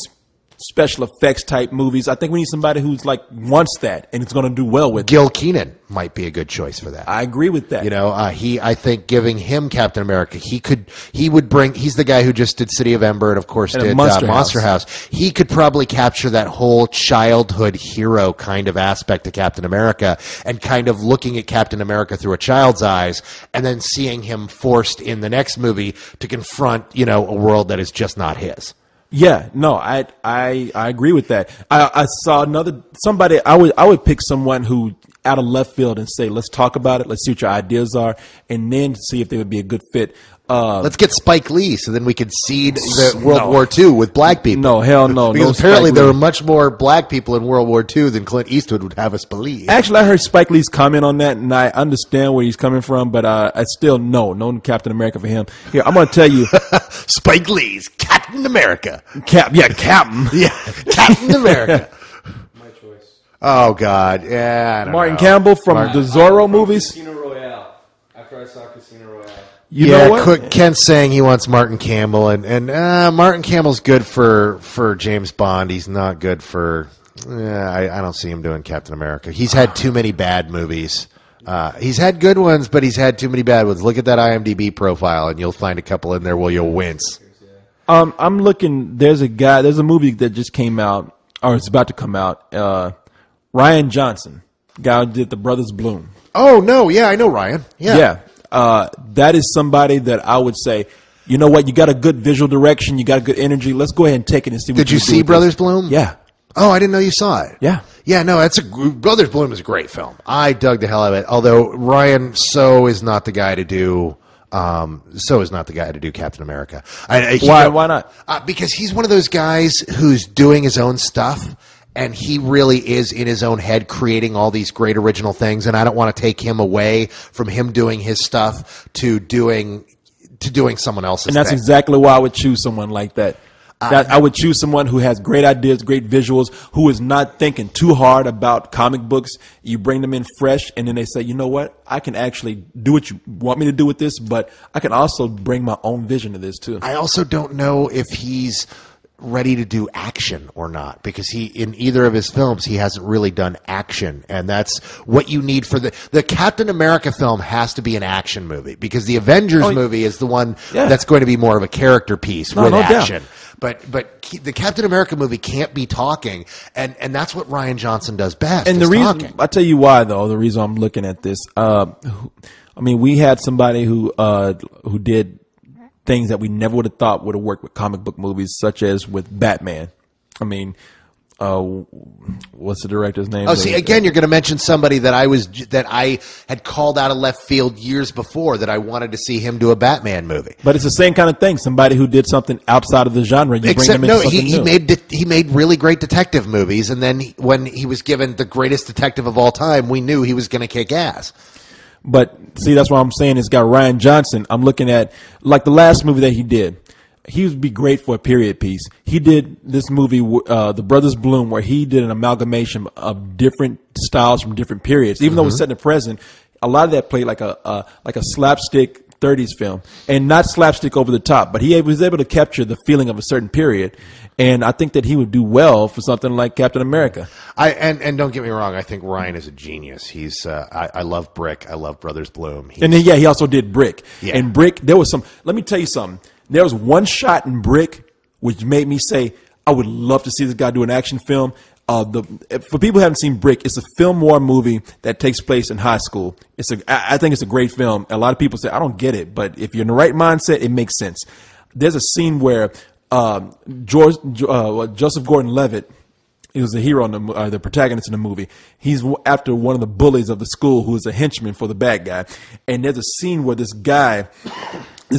special effects type movies. I think we need somebody who's like wants that and it's going to do well with Gil Keenan might be a good choice for that. I agree with that. I think giving him Captain America, he would bring, he's the guy who just did City of Ember and of course did Monster House. He could probably capture that whole childhood hero kind of aspect of Captain America and kind of looking at Captain America through a child's eyes and then seeing him forced in the next movie to confront, a world that is just not his. Yeah, no, I agree with that. I saw somebody. I would pick someone who out of left field and say, let's talk about it. Let's see what your ideas are, and then see if they would be a good fit. Let's get Spike Lee so then we could seed the World War II with black people. No, hell no. Because apparently there were much more black people in World War II than Clint Eastwood would have us believe. Actually, I heard Spike Lee's comment on that, and I understand where he's coming from, but I still no Captain America for him. Here, I'm going to tell you. Spike Lee's Captain America. Captain. Yeah, Captain America. My choice. Oh, God. Yeah, I don't Martin know. Campbell from the Zorro movies. Casino Royale. After I saw Casino Royale. You know what? Kent's saying he wants Martin Campbell, and Martin Campbell's good for James Bond. He's not good for. I don't see him doing Captain America. He's had too many bad movies. He's had good ones, but he's had too many bad ones. Look at that IMDb profile, and you'll find a couple in there where you'll wince. I'm looking. There's a movie that just came out, or it's about to come out. Ryan Johnson, guy who did The Brothers Bloom. Oh no, yeah, I know Ryan. Yeah. That is somebody that I would say, you know what, you got a good visual direction, you got a good energy. Let's go ahead and take it and see what Did you see Brothers Bloom? Yeah. Oh, I didn't know you saw it. Yeah. Yeah, no, Brothers Bloom is a great film. I dug the hell out of it. Although Ryan is not the guy to do Captain America. Why not? Because he's one of those guys who's doing his own stuff. And he really is in his own head creating all these great original things. And I don't want to take him away from him doing his stuff to doing someone else's And that's thing. exactly why I would choose someone like that. I would choose someone who has great ideas, great visuals, who is not thinking too hard about comic books. You bring them in fresh, and then they say, you know what? I can actually do what you want me to do with this, but I can also bring my own vision to this, too. I also don't know if he's ready to do action or not, because in either of his films he hasn't really done action, and that's what you need for the Captain America film. Has to be an action movie, because the Avengers movie is the one that's going to be more of a character piece with action. But the Captain America movie can't be talking, and that's what Ryan Johnson does best. And the reason talking. I'll tell you why, though, the reason I'm looking at this, we had somebody who did things that we never would have thought would have worked with comic book movies, such as with Batman. What's the director's name? Oh, see, again, you're going to mention somebody that I had called out of left field years before that I wanted to see him do a Batman movie. But it's the same kind of thing. Somebody who did something outside of the genre. He made really great detective movies, and then when he was given the greatest detective of all time, we knew he was going to kick ass. But see, that's what I'm saying. It's got Ryan Johnson. I'm looking at like the last movie that he did. He would be great for a period piece. He did this movie, The Brothers Bloom, where he did an amalgamation of different styles from different periods. Even though it's set in the present, a lot of that played like a slapstick 30s film, and not slapstick over the top, but he was able to capture the feeling of a certain period. And I think that he would do well for something like Captain America. And don't get me wrong, I think Ryan is a genius. He's I love Brick. I love Brothers Bloom. And then, he also did Brick. Yeah. And Brick, let me tell you something. There was one shot in Brick which made me say, I would love to see this guy do an action film. For people who haven't seen Brick, it's a film noir movie that takes place in high school. I think it's a great film. A lot of people say, I don't get it, but if you're in the right mindset, it makes sense. There's a scene where Joseph Gordon-Levitt, he was the hero, the protagonist in the movie. He's after one of the bullies of the school who is a henchman for the bad guy. And there's a scene where this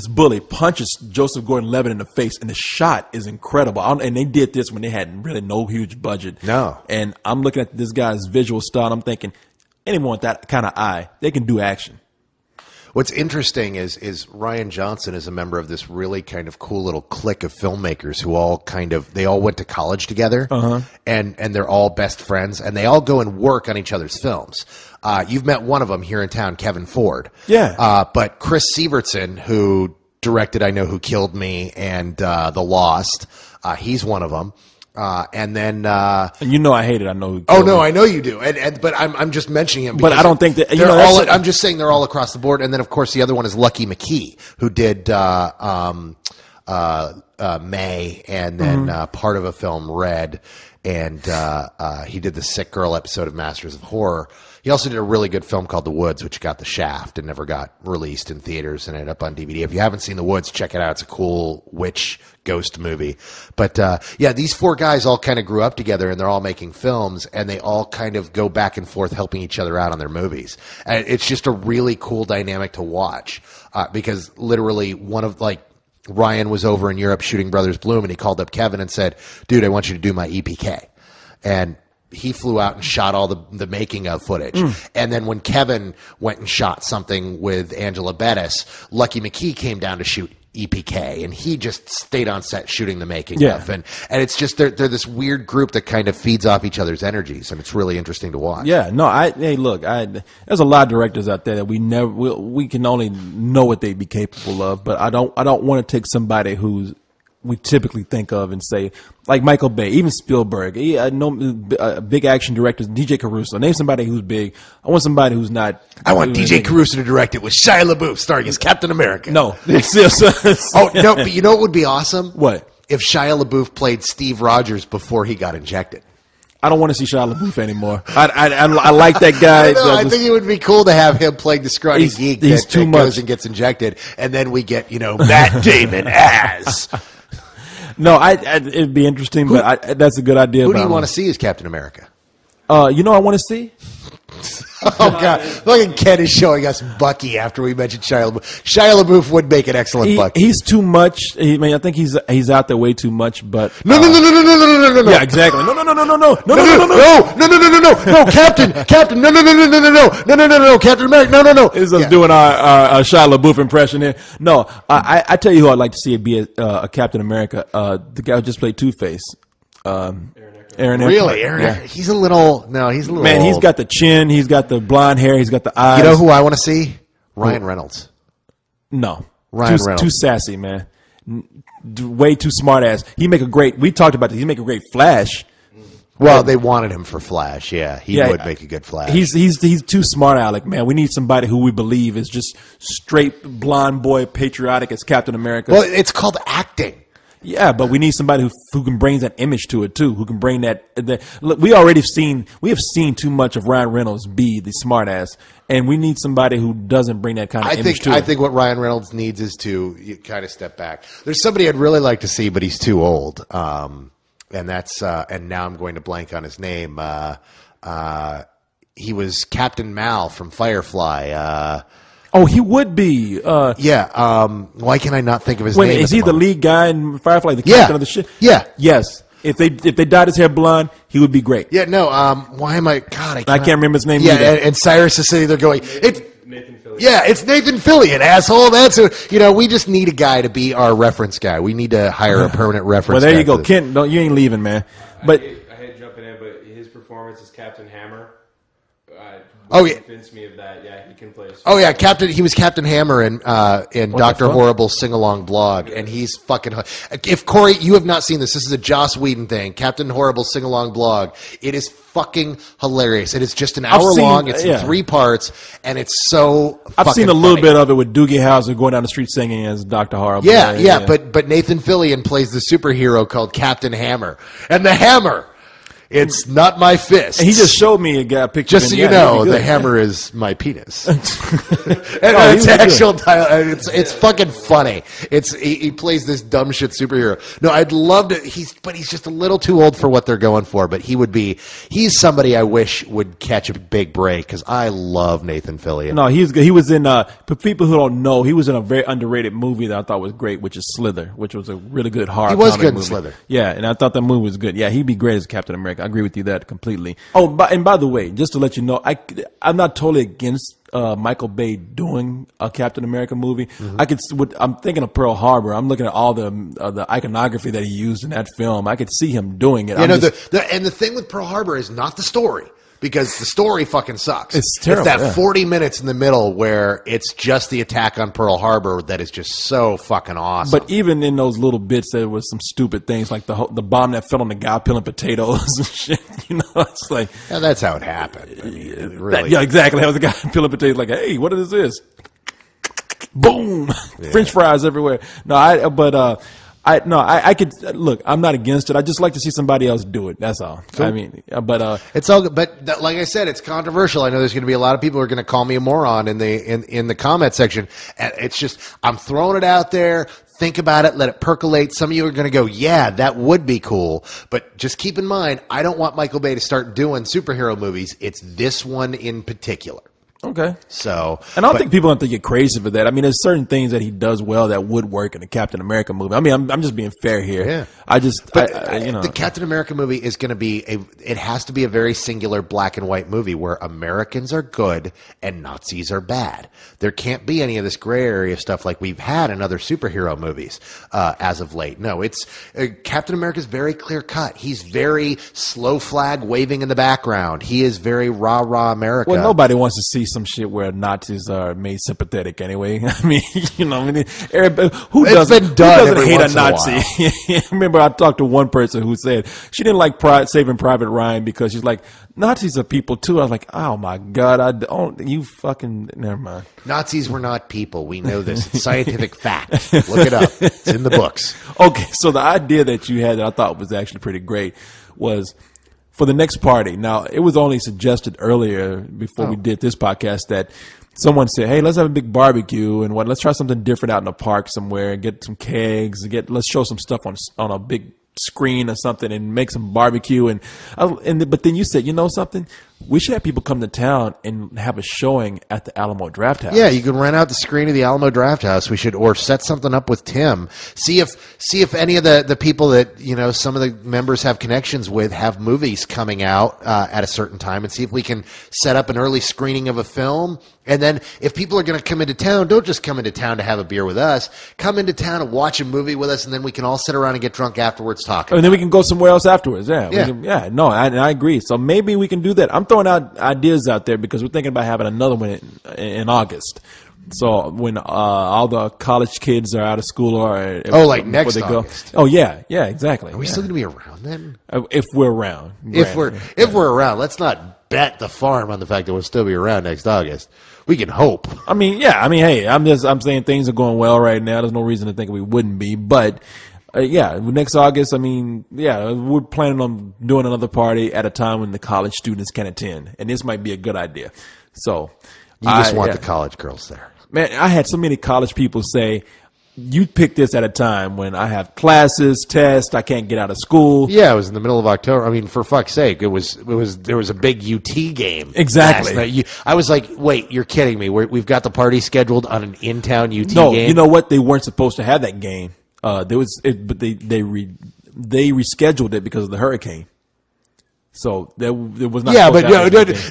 bully punches Joseph Gordon-Levitt in the face, and the shot is incredible. And they did this when they had really no huge budget. No. And I'm looking at this guy's visual style, and I'm thinking, anyone with that kind of eye, they can do action. What's interesting is Ryan Johnson is a member of this really kind of cool little clique of filmmakers who they all went to college together, and they're all best friends, and they all go and work on each other's films. You've met one of them here in town, Kevin Ford. Yeah. But Chris Sievertson, who directed I Know Who Killed Me and The Lost, he's one of them. And then, and you know, I hate it. I know. Oh no, I know you do. But I'm just mentioning him. But I don't think that I'm just saying they're all across the board. And then, of course, the other one is Lucky McKee, who did May, and then part of a film Red, and he did the Sick Girl episode of Masters of Horror. He also did a really good film called The Woods, which got the shaft and never got released in theaters and ended up on DVD. If you haven't seen The Woods, check it out. It's a cool witch ghost movie. But yeah, these 4 guys all kind of grew up together, and they're all making films, and they all kind of go back and forth helping each other out on their movies. And it's just a really cool dynamic to watch because literally one of Ryan was over in Europe shooting Brothers Bloom, and he called up Kevin and said, dude, I want you to do my EPK. And he flew out and shot all the making of footage. And then when Kevin went and shot something with Angela Bettis, Lucky McKee came down to shoot EPK, and he just stayed on set shooting the making of. And it's just they're this weird group that kind of feeds off each other's energies, and it's really interesting to watch. Yeah, no, hey, look, there's a lot of directors out there that we can only know what they'd be capable of, but I don't want to take somebody who's we typically think of and say, like Michael Bay, even Spielberg, I know big action directors, DJ Caruso. Name somebody who's big. I want somebody who's not. I want DJ Caruso to direct it with Shia LaBeouf starring as Captain America. No. Oh, no, but you know what would be awesome? What? If Shia LaBeouf played Steve Rogers before he got injected. I don't want to see Shia LaBeouf anymore. I like that guy. I think it would be cool to have him playing the scrawny geek that goes and gets injected, and then we get, Matt Damon as... No, it'd be interesting, but that's a good idea. Who do you want to see as Captain America? I want to see? Oh, God. Look at Ken is showing us Bucky after we mentioned Shia LaBeouf. Shia LaBeouf would make an excellent Bucky. He's too much. I think he's out there way too much, but... No. Yeah, exactly. No, Captain, no, Captain America, no. Is us doing our Shia LaBeouf impression here. No, I tell you who I'd like to see it be a Captain America. The guy who just played Two-Face. Aaron really? Aaron, he's a little man, old. He's got the chin, he's got the blonde hair, he's got the eyes. You know who I want to see? Ryan Reynolds. No. Ryan Reynolds. Too sassy, man. Way too smart ass. We talked about this, he'd make a great Flash. Well, they wanted him for Flash, yeah. He would make a good Flash. He's too smart, Alec, man. We need somebody who we believe is just straight blonde boy, patriotic as Captain America. Well, it's called acting. Yeah, but we need somebody who can bring that image to it too. Who can bring that? Look, we have seen too much of Ryan Reynolds be the smartass, and we need somebody who doesn't bring that kind of image to it. I think what Ryan Reynolds needs is to kind of step back. There's somebody I'd really like to see, but he's too old. And that's and now I'm going to blank on his name. He was Captain Mal from Firefly. Oh, he would be. Why can I not think of his name? Is he the lead guy in Firefly, the captain of the ship? Yeah. Yes. If they dyed his hair blonde, he would be great. Yeah, no, why am I... God, I can't remember his name either. Yeah, and Cyrus is sitting there going... Nathan Fillion. Yeah, it's Nathan Fillion, asshole. That's we just need a guy to be our reference guy. We need to hire a permanent reference guy. Well, there you go. Kent, you ain't leaving, man. But I hate jumping in, but his performance as Captain Hammer... convinced me of that. Yeah, he can play. Oh yeah, he was Captain Hammer in Dr. Horrible's sing-along blog, and he's fucking. If Corey, you have not seen this is a Joss Whedon thing. Captain Horrible's sing-along blog. It is fucking hilarious. It is just an hour long. It's in 3 parts, and it's so. I've seen a little bit of it with Doogie Howser going down the street singing as Dr. Horrible. Yeah. But Nathan Fillion plays the superhero called Captain Hammer, and the hammer. It's not my fist. And he just showed me a picture. Just so you know, the hammer is my penis. And it's actual dialogue. It's fucking funny. He plays this dumb shit superhero. No, I'd love to. But he's just a little too old for what they're going for. But he's somebody I wish would catch a big break because I love Nathan Fillion. No, he's good. He was in. For people who don't know, he was in a very underrated movie that I thought was great, which is Slither, which was a really good horror. He was good movie. in Slither. Yeah, and I thought that movie was good. Yeah, he'd be great as Captain America. I agree with you that completely. Oh, by the way, just to let you know, I'm not totally against Michael Bay doing a Captain America movie. Mm-hmm. I'm thinking of Pearl Harbor. I'm looking at all the iconography that he used in that film. I could see him doing it. And the thing with Pearl Harbor is not the story. Because the story fucking sucks. It's terrible. It's that 40 minutes in the middle where it's just the attack on Pearl Harbor that is just so fucking awesome. But even in those little bits, there was some stupid things like the bomb that fell on the guy peeling potatoes and shit. It's like that's how it happened. I mean, really. Yeah, exactly. That was the guy peeling potatoes. Like, hey, what is this? Boom! Yeah. French fries everywhere. No, I could look. I'm not against it. I just like to see somebody else do it. That's all. Cool. I mean, but it's all good. But like I said, it's controversial. I know there's going to be a lot of people who are going to call me a moron in the comment section. And it's just I'm throwing it out there. Think about it. Let it percolate. Some of you are going to go, yeah, that would be cool. But just keep in mind, I don't want Michael Bay to start doing superhero movies. It's this one in particular. Okay. So, and I don't think people have to get crazy for that. I mean, there's certain things that he does well that would work in a Captain America movie. I mean, I'm just being fair here. Yeah. The Captain America movie is going to be it has to be a very singular black and white movie where Americans are good and Nazis are bad. There can't be any of this gray area stuff like we've had in other superhero movies as of late. No, it's Captain America is very clear cut. He's very slow flag waving in the background. He is very rah rah America. Well, nobody wants to see some shit where Nazis are made sympathetic anyway. I mean, who doesn't hate a Nazi? I remember I talked to one person who said she didn't like Saving Private Ryan because she's like, Nazis are people too. I was like, oh my God, never mind. Nazis were not people. We know this. It's scientific fact. Look it up. It's in the books. Okay, so the idea that you had that I thought was actually pretty great was for the next party. Now, it was only suggested earlier before we did this podcast that someone said, hey, let's have a big barbecue and let's try something different out in the park somewhere and get some kegs let's show some stuff on a big screen or something and make some barbecue. But then you said, you know something? We should have people come to town and have a showing at the Alamo Draft House. Yeah, you can rent out the screen of the Alamo Draft House. We should, or set something up with Tim. See if any of the people that some of the members have connections with have movies coming out at a certain time, and see if we can set up an early screening of a film. And then if people are going to come into town, don't just come into town to have a beer with us. Come into town and watch a movie with us, and then we can all sit around and get drunk afterwards talking. And then we can go somewhere else afterwards. Yeah. No, I agree. So maybe we can do that. I'm throwing out ideas out there because we're thinking about having another one in August. So when all the college kids are out of school or like next August. Oh yeah, exactly. Are we still going to be around then? If we're around. If we're around, let's not bet the farm on the fact that we'll still be around next August. We can hope. I mean, hey, I'm saying things are going well right now. There's no reason to think we wouldn't be, but. Next August, we're planning on doing another party at a time when the college students can attend, and this might be a good idea. So, you just want the college girls there. Man, I had so many college people say, you pick this at a time when I have classes, tests, I can't get out of school. Yeah, it was in the middle of October. I mean, for fuck's sake, there was a big UT game. Exactly. Last night. I was like, wait, you're kidding me. We've got the party scheduled on an in-town UT game? No, you know what? They weren't supposed to have that game. But they rescheduled it because of the hurricane. So there was not. Yeah, but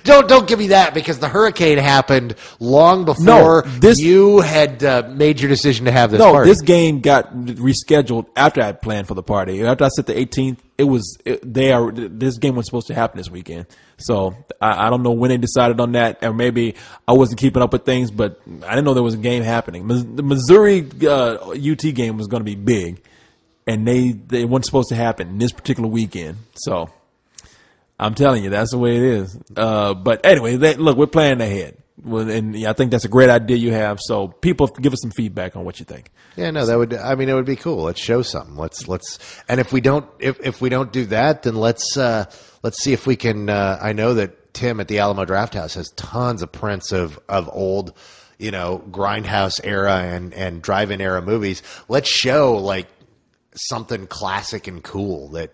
don't give me that because the hurricane happened long before you had made your decision to have this party. No, this game got rescheduled after I planned for the party. After I said the 18th, this game was supposed to happen this weekend. So I don't know when they decided on that, or maybe I wasn't keeping up with things, but I didn't know there was a game happening. The Missouri UT game was going to be big, and they weren't supposed to happen this particular weekend. So I'm telling you, that's the way it is. But anyway, look, we're planning ahead. Well, and I think that's a great idea you have. So people give us some feedback on what you think. Yeah, no, it would be cool. Let's show something. And if we don't do that, then let's see if we can. I know that Tim at the Alamo Draft House has tons of prints of old, Grindhouse era and drive-in era movies. Let's show like something classic and cool that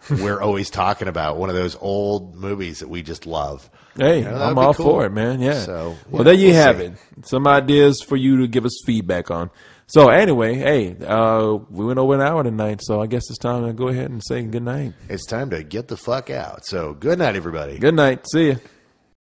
we're always talking about. One of those old movies that we just love. Hey, I'm all for it, man. Yeah. So, there you have it. Some ideas for you to give us feedback on. So anyway, hey, we went over an hour tonight, so I guess it's time to go ahead and say good night. It's time to get the fuck out. So good night, everybody. Good night. See you.